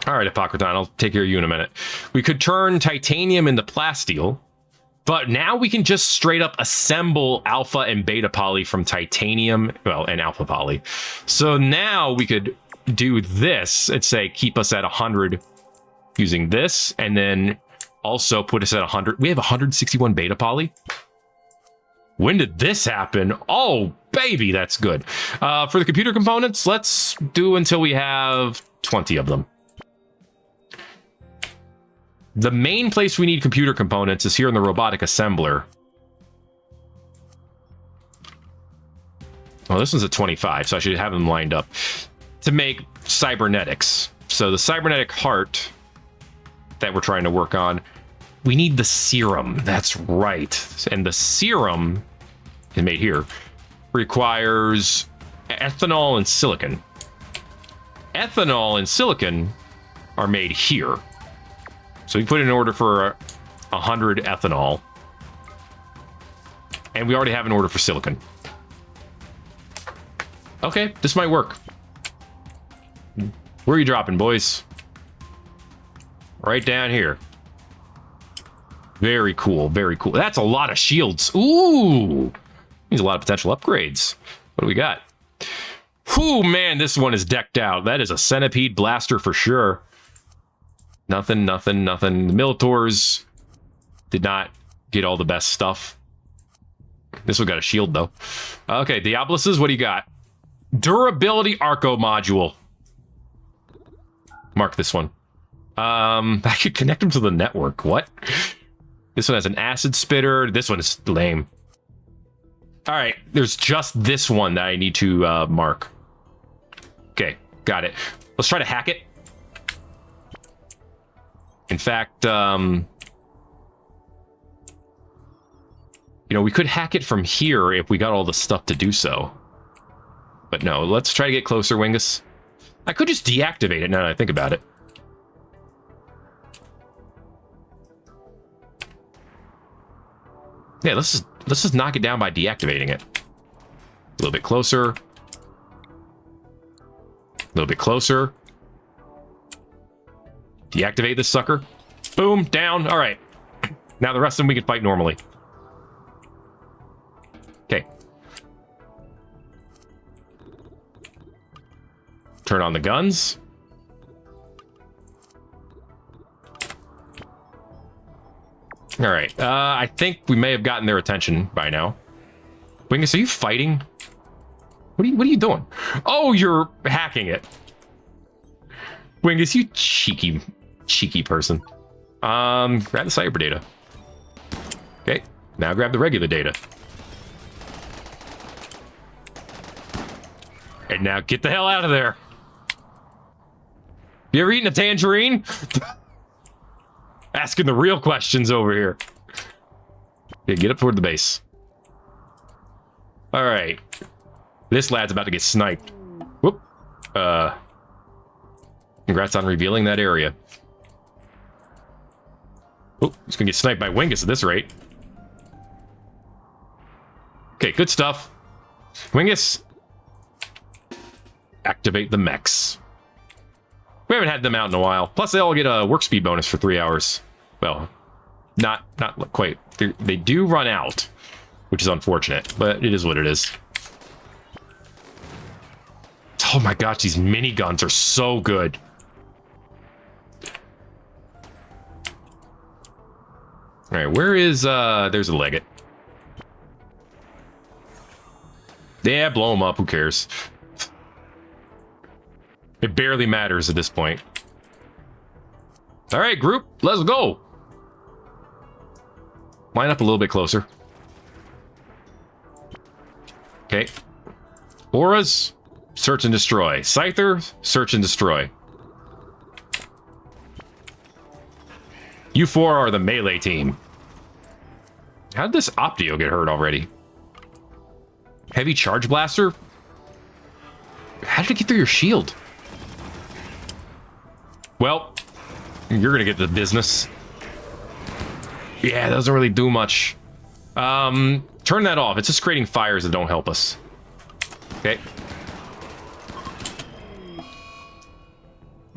All right, Apocryton, I'll take care of you in a minute. We could turn titanium into plasteel, but now we can just straight up assemble alpha and beta poly from titanium, well, and alpha poly. So now we could do this and say keep us at 100 using this, and then also put us at 100. We have 161 beta poly. When did this happen? Oh, baby, that's good. For the computer components, let's do until we have 20 of them. The main place we need computer components is here in the robotic assembler. Well, this one's at 25, so I should have them lined up to make cybernetics. So the cybernetic heart that we're trying to work on, we need the serum. That's right. And the serum is made here. Requires ethanol and silicon. Ethanol and silicon are made here. So we put in an order for 100 ethanol. And we already have an order for silicon. Okay, this might work. Where are you dropping, boys? Right down here. Very cool, very cool. That's a lot of shields. Ooh! Means a lot of potential upgrades. What do we got? Whew, man, this one is decked out. That is a centipede blaster for sure. Nothing. The Militors did not get all the best stuff. This one got a shield, though. Okay, Diabluses, what do you got? Durability Arco Module. Mark this one. I could connect them to the network. What? This one has an acid spitter. This one is lame. All right, there's just this one that I need to mark. Okay, got it. Let's try to hack it. In fact, you know, we could hack it from here if we got all the stuff to do so. But no, let's try to get closer, Wingus. I could just deactivate it now that I think about it. Yeah, let's just knock it down by deactivating it. A little bit closer. A little bit closer. Deactivate this sucker. Boom, down. All right. Now the rest of them we can fight normally. Okay. Turn on the guns. All right. I think we may have gotten their attention by now. Wingus, are you fighting? What are you doing? Oh, you're hacking it. Wingus, you cheeky person. Grab the cyber data. Okay. Now grab the regular data. And now get the hell out of there. You ever eaten a tangerine? Asking the real questions over here. Yeah, get up toward the base. All right. This lad's about to get sniped. Whoop. Congrats on revealing that area. Oh, he's gonna get sniped by Wingus at this rate. Okay, good stuff. Wingus. Activate the mechs. We haven't had them out in a while. Plus, they all get a work speed bonus for 3 hours. Well, not quite. They do run out, which is unfortunate, but it is what it is. Oh my gosh, these miniguns are so good. All right, where is, there's a Legate. Yeah, blow them up, who cares? It barely matters at this point. All right, group, let's go. Line up a little bit closer. Okay. Auras, search and destroy. Scyther, search and destroy. You four are the melee team. How did this Optio get hurt already? Heavy charge blaster? How did it get through your shield? Well, you're gonna get the business. Yeah, that doesn't really do much. Turn that off. It's just creating fires that don't help us. Okay.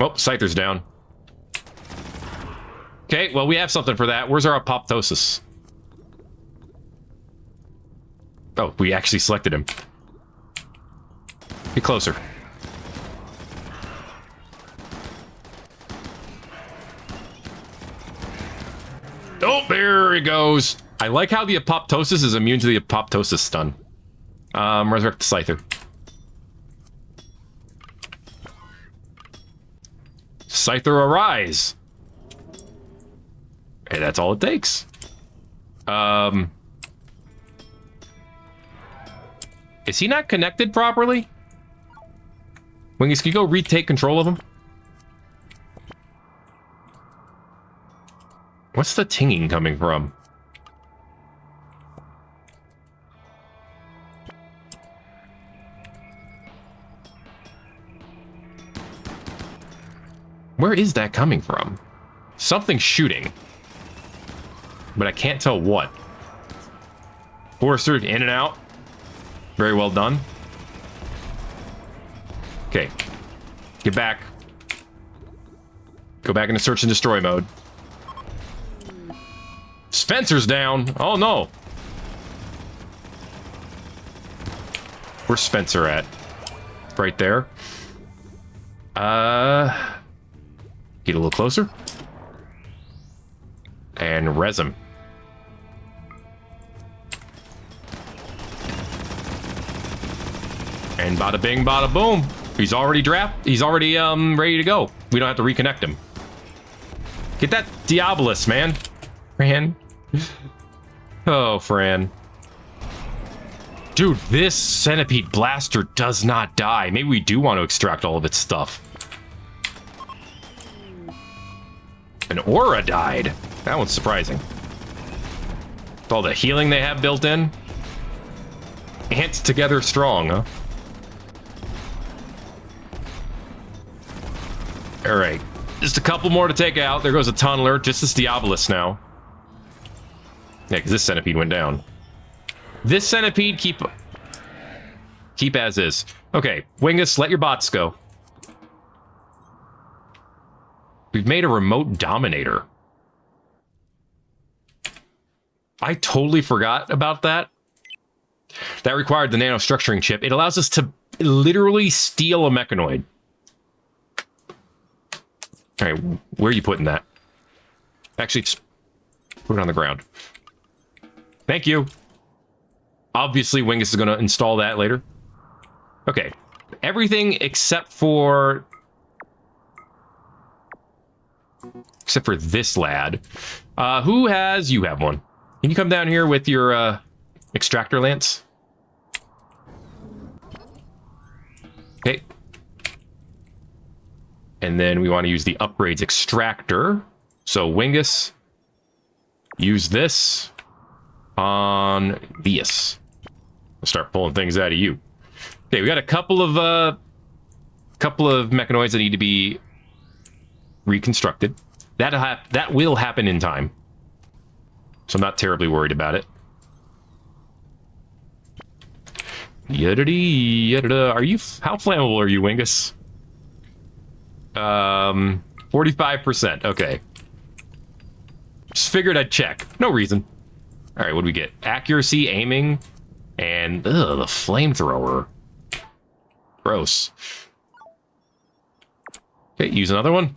Oh, Scyther's down. Okay, well, we have something for that. Where's our apoptosis? Oh, we actually selected him. Get closer. Oh, there he goes. I like how the apoptosis is immune to the apoptosis stun. Resurrect the Scyther. Scyther, arise. Hey, that's all it takes. Is he not connected properly? Wingies, can you go retake control of him? What's the tinging coming from? Where is that coming from? Something's shooting. But I can't tell what. Forester in and out. Very well done. Okay. Get back. Go back into search and destroy mode. Spencer's down. Oh no. Where's Spencer at? Right there. Get a little closer. And res him. And bada bing, bada boom. He's already ready to go. We don't have to reconnect him. Get that Diabolus, man. Fran. Oh, Fran. Dude, this centipede blaster does not die. Maybe we do want to extract all of its stuff. An aura died. That one's surprising. With all the healing they have built in. Ants together strong, huh? All right, just a couple more to take out. There goes a tunneler. Just this Diabolus now. Yeah, because this centipede went down. This centipede keep as is. Okay, Wingus, let your bots go. We've made a remote dominator. I totally forgot about that. That required the nanostructuring chip. It allows us to literally steal a mechanoid. All right, where are you putting that? Actually, just put it on the ground. Thank you. Obviously, Wingus is going to install that later. Okay, everything except for this lad. Who has... You have one. Can you come down here with your extractor lance? Okay. And then we want to use the upgrades extractor. So Wingus, use this on this. We'll start pulling things out of you. Okay, we got a couple of mechanoids that need to be reconstructed. That will happen in time. So I'm not terribly worried about it. Are you... How flammable are you, Wingus? 45%. Okay. Just figured I'd check. No reason. All right, what do we get? Accuracy, aiming, and the flamethrower. Gross. Okay, use another one.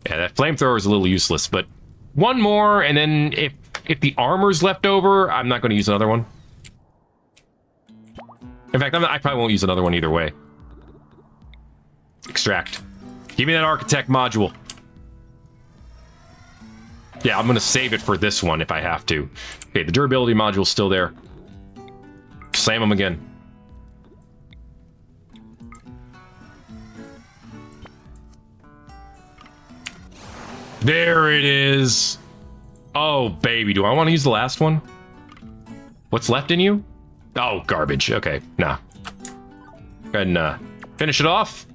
Yeah, that flamethrower is a little useless, but one more, and then if the armor's left over, I'm not going to use another one. In fact, I probably won't use another one either way. Extract. Give me that architect module. Yeah, I'm going to save it for this one if I have to. Okay, the durability module's still there. Slam them again. There it is. Oh, baby. Do I want to use the last one? What's left in you? Oh, garbage. Okay, nah. Go ahead and finish it off.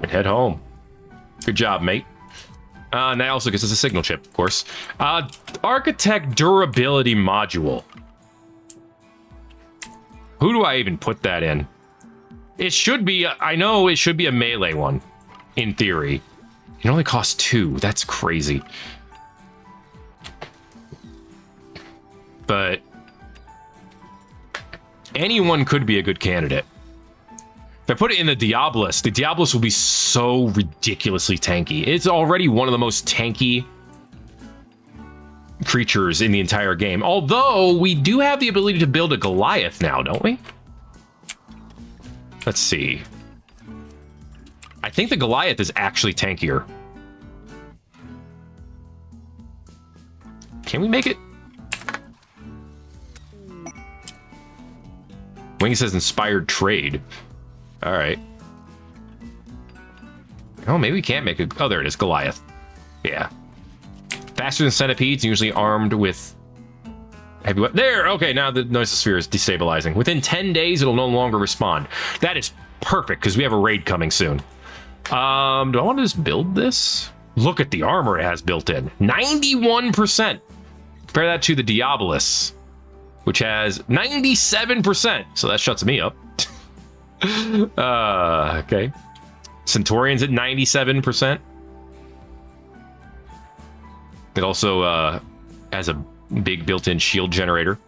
And head home. Good job, mate. And that also gives us a signal chip, of course. Architect durability module. Who do I even put that in? It should be, I know it should be a melee one, in theory. It only costs 2. That's crazy. But anyone could be a good candidate. If I put it in the Diabolus will be so ridiculously tanky. It's already one of the most tanky creatures in the entire game. Although, we do have the ability to build a Goliath now, don't we? Let's see. I think the Goliath is actually tankier. Can we make it? Wing says inspired trade. All right. Oh, maybe we can't make a... Oh, there it is. Goliath. Yeah. Faster than centipedes, usually armed with heavy weapons. There! Okay, now the Noisosphere is destabilizing. Within 10 days, it'll no longer respond. That is perfect, because we have a raid coming soon. Do I want to just build this? Look at the armor it has built in. 91%! Compare that to the Diabolus, which has 97%. So that shuts me up. Okay. Centaurian's at 97%. It also has a big built-in shield generator.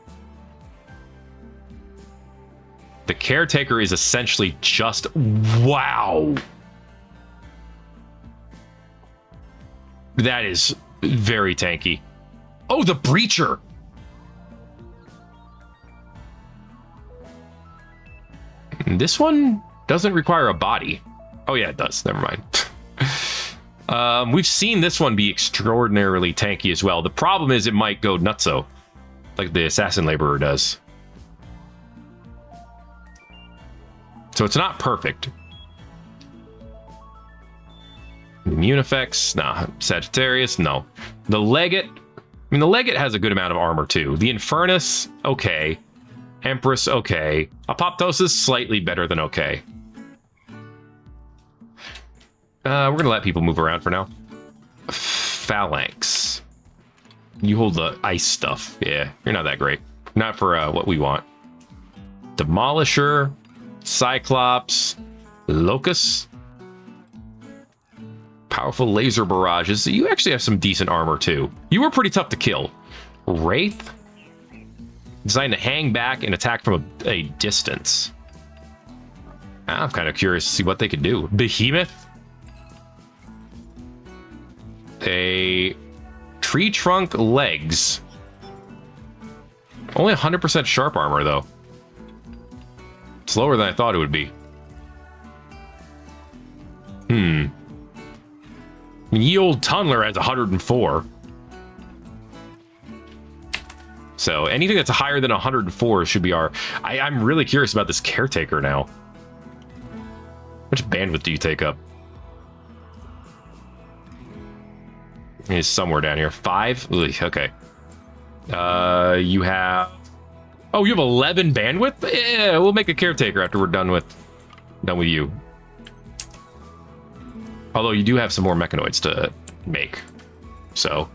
The Caretaker is essentially just... Wow! That is very tanky. Oh, the Breacher! This one doesn't require a body. Oh yeah, it does. Never mind. We've seen this one be extraordinarily tanky as well. The problem is it might go nutso, like the Assassin Laborer does. So it's not perfect. Immune effects, nah. Sagittarius, no. The Legate, I mean, the Legate has a good amount of armor too. The Infernus, okay. Empress, okay. Apoptosis, slightly better than okay. We're gonna let people move around for now. Phalanx. You hold the ice stuff. Yeah, you're not that great. Not for what we want. Demolisher, Cyclops, Locust. Powerful laser barrages. You actually have some decent armor too. You were pretty tough to kill. Wraith. Designed to hang back and attack from a distance. I'm kind of curious to see what they could do. Behemoth. A tree trunk legs. Only 100% sharp armor, though. It's lower than I thought it would be. Ye old Tunneler has 104. So anything that's higher than 104 should be our... I'm really curious about this Caretaker now. How much bandwidth do you take up? It's somewhere down here. 5? Ugh, okay. You have... Oh, you have 11 bandwidth? Yeah, we'll make a Caretaker after we're done with you. Although you do have some more mechanoids to make. So,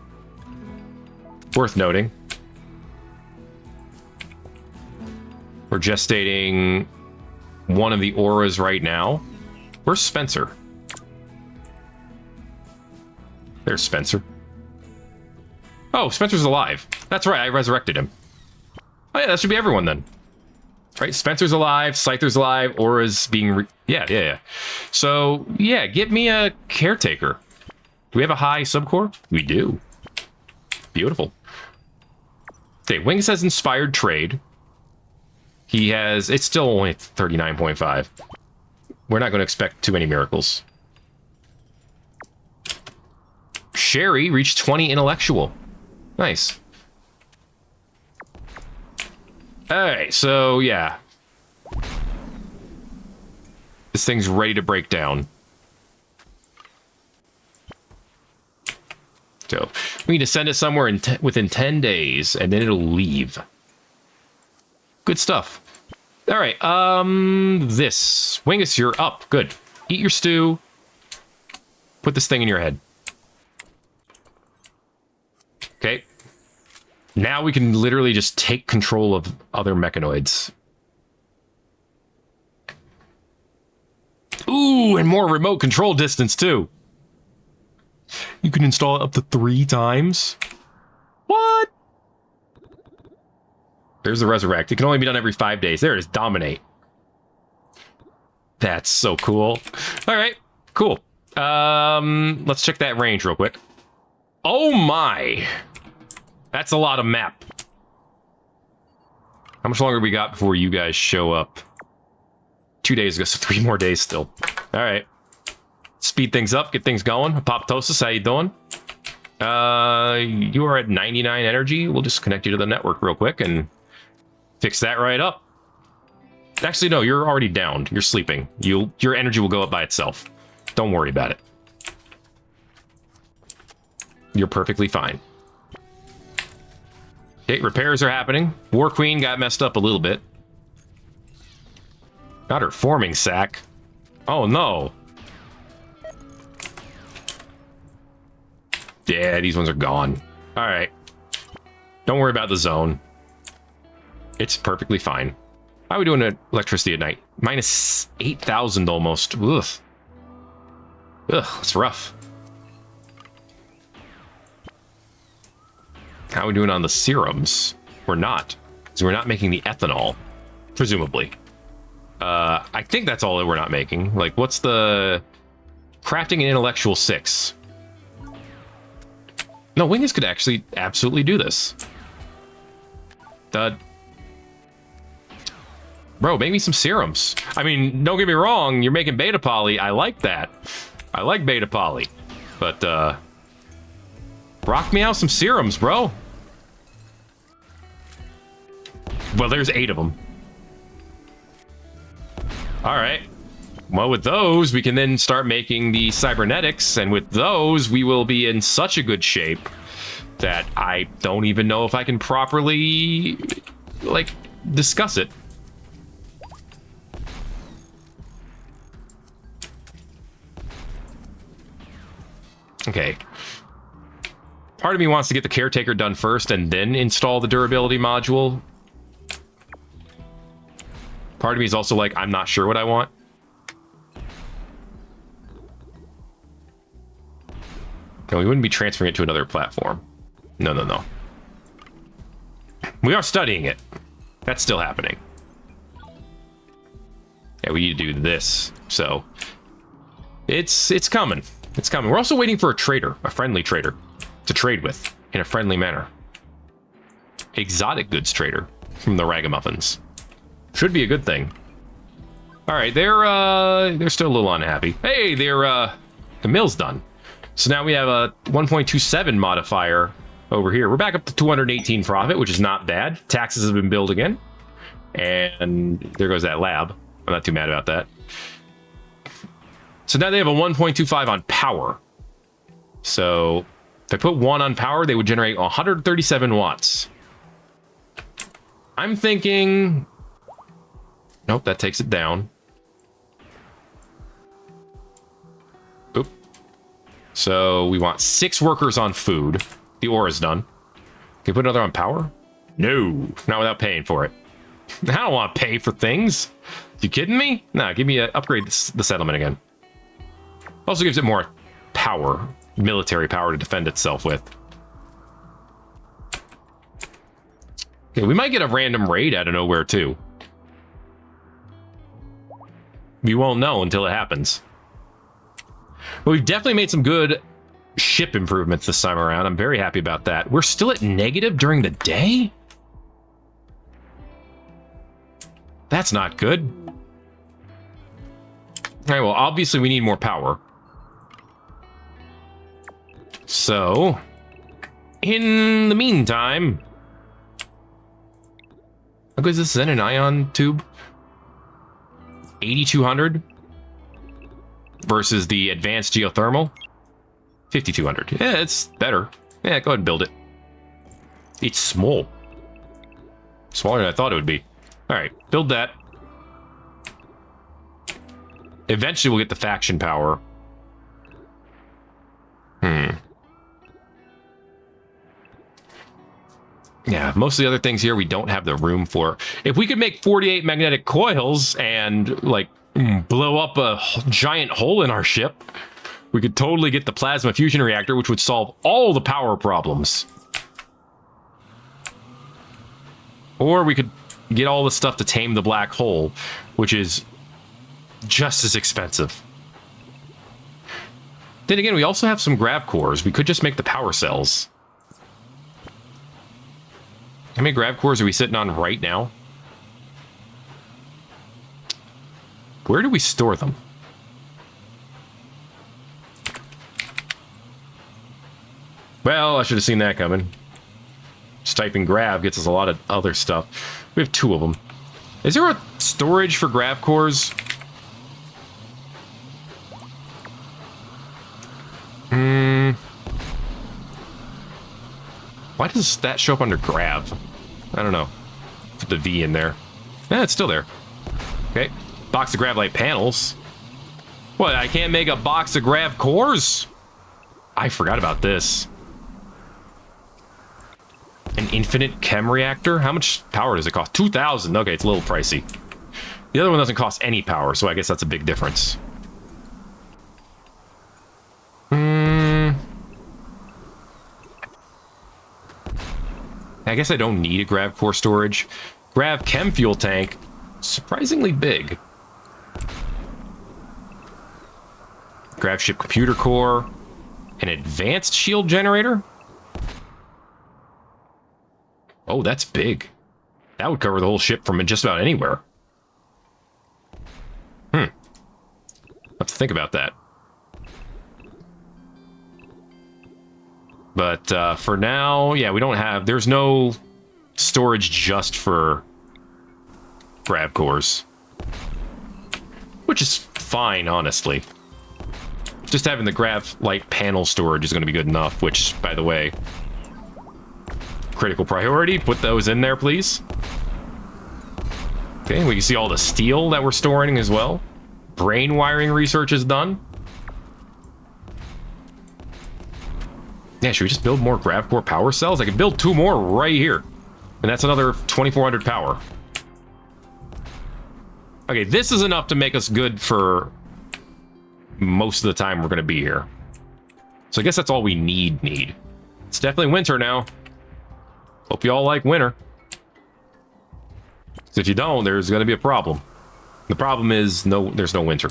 worth noting. We're gestating one of the auras right now. Where's Spencer? There's Spencer. Oh, Spencer's alive. That's right, I resurrected him. Oh yeah, that should be everyone then. Right, Spencer's alive, Scyther's alive, Aura's being... Yeah. So, yeah, get me a Caretaker. Do we have a high subcore? We do. Beautiful. Okay, Wing says inspired trade. He has... It's still only 39.5. We're not going to expect too many miracles. Sherry reached 20 intellectual. Nice. Alright, so yeah. This thing's ready to break down. So we need to send it somewhere within 10 days, and then it'll leave. Good stuff. All right, this. Wingus, you're up. Good. Eat your stew. Put this thing in your head. Okay. Now we can literally just take control of other mechanoids. Ooh, and more remote control distance, too. You can install it up to 3 times. What? There's the resurrect. It can only be done every 5 days. There it is. Dominate. That's so cool. All right. Cool. Let's check that range real quick. Oh my. That's a lot of map. How much longer we got before you guys show up? 2 days ago, so 3 more days still. All right. Speed things up, get things going. Apoptosis, how you doing? You are at 99 energy. We'll just connect you to the network real quick and fix that right up. Actually, no, you're already downed. You're sleeping. Your energy will go up by itself. Don't worry about it. You're perfectly fine. Okay, repairs are happening. War Queen got messed up a little bit. Got her forming sack. Oh, no. Yeah, these ones are gone. All right. Don't worry about the zone. It's perfectly fine. How are we doing electricity at night? Minus 8,000 almost. Ugh. Ugh, that's rough. How are we doing on the serums? We're not. Because we're not making the ethanol. Presumably. I think that's all that we're not making. Like, what's the... Crafting an intellectual 6. No, Wingus could actually absolutely do this. Bro, make me some serums. I mean, don't get me wrong, you're making beta poly. I like that. I like beta poly. But, rock me out some serums, bro. Well, there's 8 of them. All right. Well, with those, we can then start making the cybernetics, and with those, we will be in such a good shape that I don't even know if I can properly, like, discuss it. Okay. Part of me wants to get the caretaker done first and then install the durability module. Part of me is also like, I'm not sure what I want. No, we wouldn't be transferring it to another platform. No, no, no. We are studying it. That's still happening. Yeah, we need to do this. So it's coming. It's coming. We're also waiting for a trader, a friendly trader, to trade with in a friendly manner. Exotic goods trader from the Ragamuffins. Should be a good thing. All right, they're still a little unhappy. Hey, the mill's done. So now we have a 1.27 modifier over here. We're back up to 218 profit, which is not bad. Taxes have been billed again. And there goes that lab. I'm not too mad about that. So now they have a 1.25 on power. So if I put 1 on power, they would generate 137 watts. I'm thinking... Nope, that takes it down. Oop. So we want 6 workers on food. The aura's done. Can we put another on power? No, not without paying for it. I don't want to pay for things. You kidding me? Nah, give me upgrade the settlement again. Also gives it more power, military power to defend itself with. Okay, we might get a random raid out of nowhere too. We won't know until it happens. But we've definitely made some good ship improvements this time around. I'm very happy about that. We're still at negative during the day? That's not good. All right, well, obviously we need more power. So, in the meantime... How good is this in an ion tube? 8,200 versus the advanced geothermal. 5,200. Yeah, it's better. Yeah, go ahead and build it. It's small. Smaller than I thought it would be. All right, build that. Eventually, we'll get the faction power. Yeah, most of the other things here we don't have the room for. If we could make 48 magnetic coils and, like, blow up a giant hole in our ship, we could totally get the plasma fusion reactor, which would solve all the power problems. Or we could get all the stuff to tame the black hole, which is just as expensive. Then again, we also have some grav cores. We could just make the power cells. How many grav cores are we sitting on right now? Where do we store them? Well, I should have seen that coming. Just typing grav gets us a lot of other stuff. We have 2 of them. Is there a storage for grav cores? Why does that show up under grav? I don't know. Put the V in there. Yeah, it's still there. Okay. Box of grav light panels. What, I can't make a box of grav cores? I forgot about this. An infinite chem reactor? How much power does it cost? 2,000. Okay, it's a little pricey. The other one doesn't cost any power, so I guess that's a big difference. I guess I don't need a grav core storage. Grav chem fuel tank, surprisingly big. Grav ship computer core, an advanced shield generator. Oh, that's big. That would cover the whole ship from just about anywhere. Have to think about that. But for now, yeah, we don't have... There's no storage just for grav cores. Which is fine, honestly. Just having the grav light panel storage is going to be good enough, which, by the way... Critical priority, put those in there, please. Okay, we can see all the steel that we're storing as well. Brain wiring research is done. Yeah, should we just build more grav core power cells? I can build 2 more right here. And that's another 2,400 power. Okay, this is enough to make us good for most of the time we're going to be here. So I guess that's all we need. It's definitely winter now. Hope you all like winter. So if you don't, there's going to be a problem. The problem is there's no winter.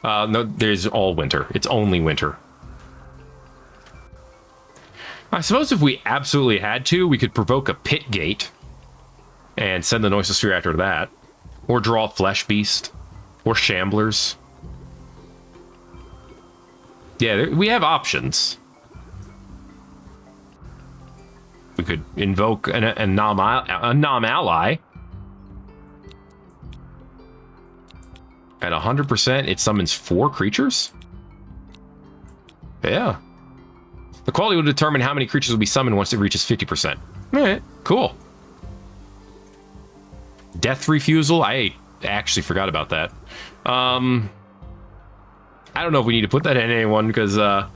No, there's all winter. It's only winter. I suppose if we absolutely had to, we could provoke a pit gate and send the noiseless reactor to that. Or draw a flesh beast. Or shamblers. Yeah, we have options. We could invoke an anomaly. At 100%, it summons 4 creatures? Yeah. The quality will determine how many creatures will be summoned once it reaches 50%. Alright, cool. Death refusal? I actually forgot about that. I don't know if we need to put that in anyone, because I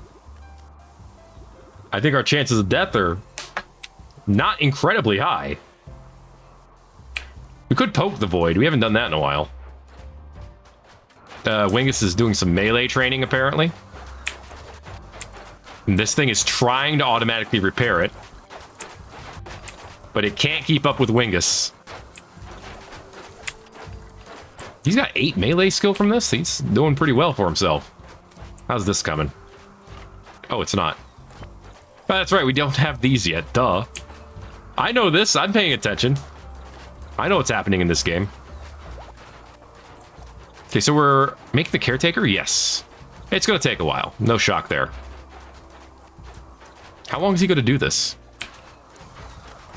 think our chances of death are not incredibly high. We could poke the void. We haven't done that in a while. Wingus is doing some melee training, apparently. And this thing is trying to automatically repair it. But it can't keep up with Wingus. He's got 8 melee skill from this. He's doing pretty well for himself. How's this coming? Oh, it's not. Oh, that's right, we don't have these yet. Duh. I know this. I'm paying attention. I know what's happening in this game. Okay, so we're making the caretaker? Yes. It's going to take a while. No shock there. How long is he going to do this?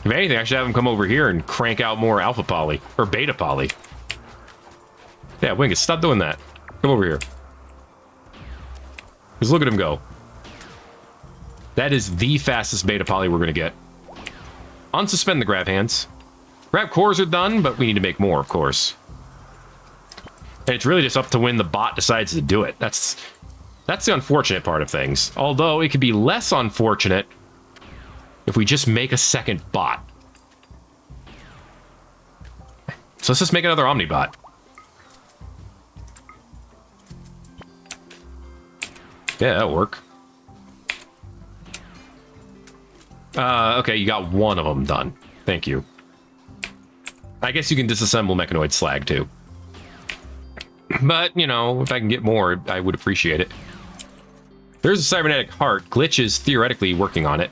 If anything, I should have him come over here and crank out more alpha poly. Or beta poly. Yeah, Wingus, stop doing that. Come over here. Just look at him go. That is the fastest beta poly we're going to get. Unsuspend the grab hands. Grab cores are done, but we need to make more, of course. And it's really just up to when the bot decides to do it. That's the unfortunate part of things. Although it could be less unfortunate if we just make a second bot. So let's just make another Omnibot. Yeah, that'll work. Okay, you got one of them done. Thank you. I guess you can disassemble mechanoid slag too. But, you know, if I can get more, I would appreciate it. There's a cybernetic heart. Glitch is theoretically working on it.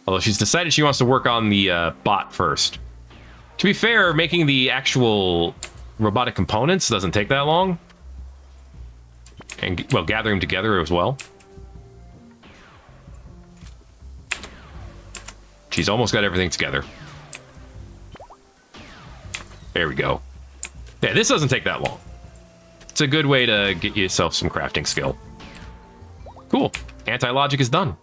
Although she's decided she wants to work on the bot first. To be fair, making the actual robotic components doesn't take that long. And, well, gathering them together as well. She's almost got everything together. There we go. Yeah, this doesn't take that long. It's a good way to get yourself some crafting skill. Cool. Anti-logic is done.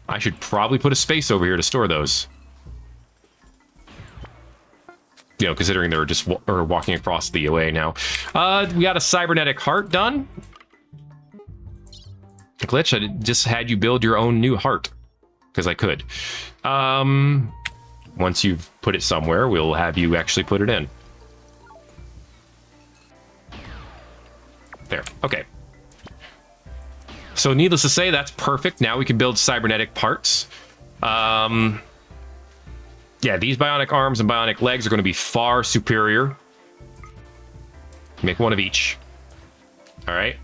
I should probably put a space over here to store those. You know, considering they're just walking across the way now. We got a cybernetic heart done. Glitch, I just had you build your own new heart. Because I could. Once you've put it somewhere, we'll have you actually put it in. There. Okay. So needless to say, that's perfect. Now we can build cybernetic parts. Yeah, these bionic arms and bionic legs are going to be far superior. Make one of each. All right.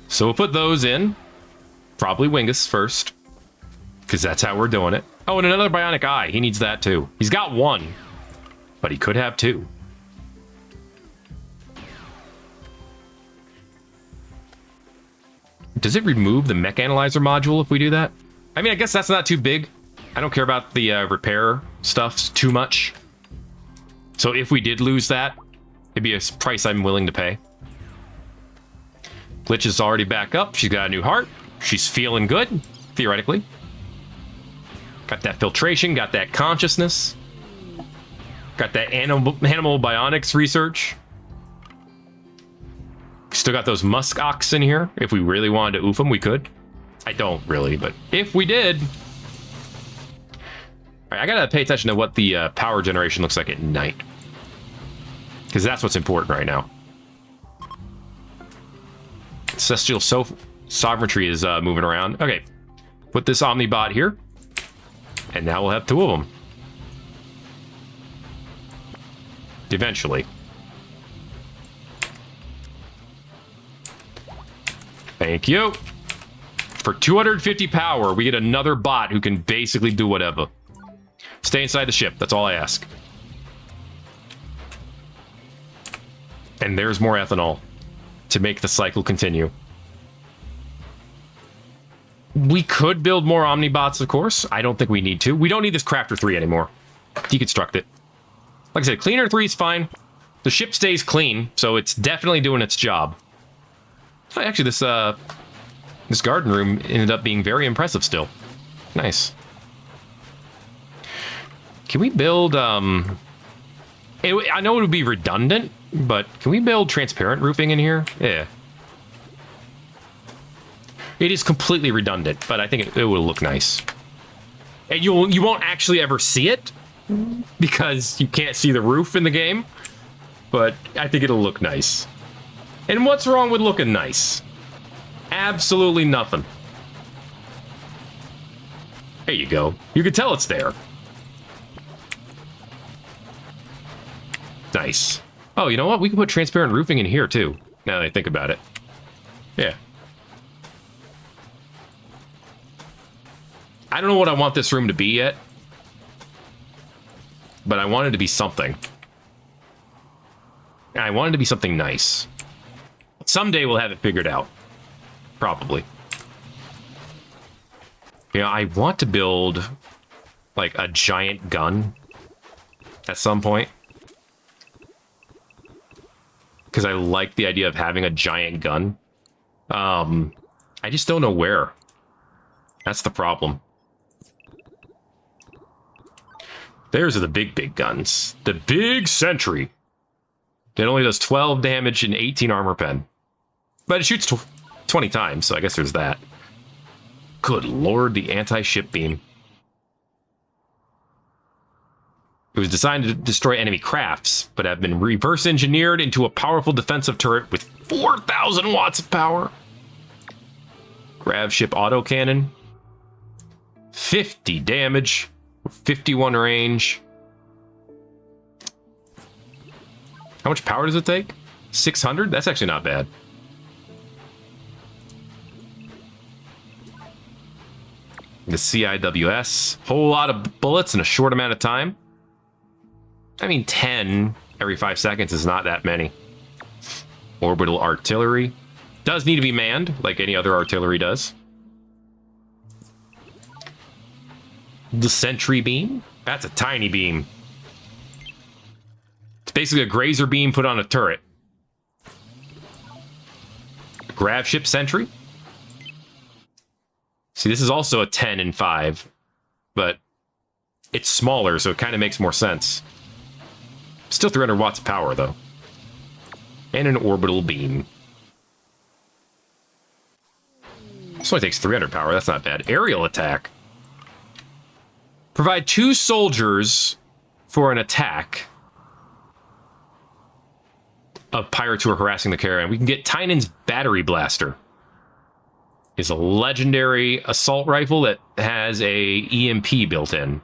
So we'll put those in. Probably Wingus first. Because that's how we're doing it. Oh, and another bionic eye. He needs that too. He's got one. But he could have two. Does it remove the mech analyzer module if we do that? I mean, I guess that's not too big. I don't care about the repair stuff too much. So if we did lose that, it'd be a price I'm willing to pay. Glitch is already back up. She's got a new heart. She's feeling good, theoretically. Got that filtration, got that consciousness. Got that animal bionics research. Still got those musk ox in here. If we really wanted to oof them, we could. I don't really, but if we did... All right, I gotta pay attention to what the power generation looks like at night. Because that's what's important right now. Celestial Sovereignty is moving around. Okay, put this Omnibot here. And now we'll have two of them. Eventually. Thank you. For 250 power, we get another bot who can basically do whatever. Stay inside the ship. That's all I ask. And there's more ethanol to make the cycle continue. We could build more Omnibots, of course. I don't think we need to. We don't need this Crafter 3 anymore. Deconstruct it. Like I said, Cleaner 3 is fine. The ship stays clean, so it's definitely doing its job. Oh, actually, this garden room ended up being very impressive still. Nice. Can we build, I know it would be redundant, but can we build transparent roofing in here? Yeah. It is completely redundant, but I think it will look nice. And you won't actually ever see it, because you can't see the roof in the game, but I think it'll look nice. And what's wrong with looking nice? Absolutely nothing. There you go. You can tell it's there. Nice. Oh, you know what? We can put transparent roofing in here, too, now that I think about it. Yeah. I don't know what I want this room to be yet, but I want it to be something. I want it to be something nice. Someday we'll have it figured out. Probably. You know, I want to build, like, a giant gun at some point. because I like the idea of having a giant gun. I just don't know where. That's the problem. There's the big guns. The big sentry. It only does 12 damage and 18 armor pen. But it shoots 20 times, so I guess there's that. Good lord, the anti-ship beam. It was designed to destroy enemy crafts, but have been reverse engineered into a powerful defensive turret with 4,000 watts of power. Grav ship autocannon. 50 damage. 51 range. How much power does it take? 600? That's actually not bad. The CIWS. Whole lot of bullets in a short amount of time. I mean, 10 every 5 seconds is not that many. Orbital artillery. Does need to be manned, like any other artillery does. The sentry beam. That's a tiny beam. It's basically a grazer beam put on a turret. Grav ship sentry. See, this is also a 10 and 5, but it's smaller, so it kind of makes more sense. Still 300 watts of power, though. And an orbital beam. This only takes 300 power. That's not bad. Aerial attack. Provide 2 soldiers for an attack of pirates who are harassing the caravan. We can get Tynan's Battery Blaster. Is a legendary assault rifle that has a EMP built in.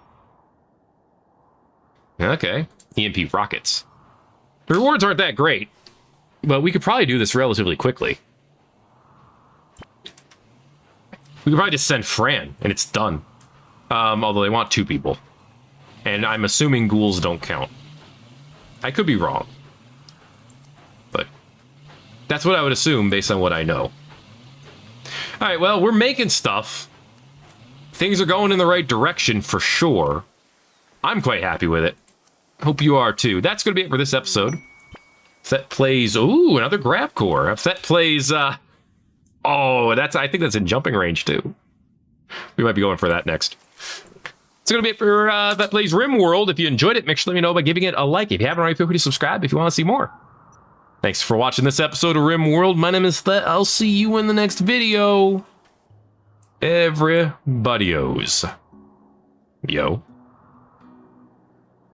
Okay. EMP rockets. The rewards aren't that great, but we could probably do this relatively quickly. We could probably just send Fran, and it's done. Although they want 2 people. And I'm assuming ghouls don't count. I could be wrong. But that's what I would assume based on what I know. Alright, well, we're making stuff. Things are going in the right direction for sure. I'm quite happy with it. Hope you are too. That's going to be it for this episode. Thet plays... Ooh, another Grav Core. Thet plays... Oh, I think that's in jumping range too. We might be going for that next. It's going to be it for Thet plays Rimworld. If you enjoyed it, make sure to let me know by giving it a like. If you haven't already, feel free to subscribe if you want to see more. Thanks for watching this episode of Rimworld. My name is Thet. I'll see you in the next video. Everybody's. Yo.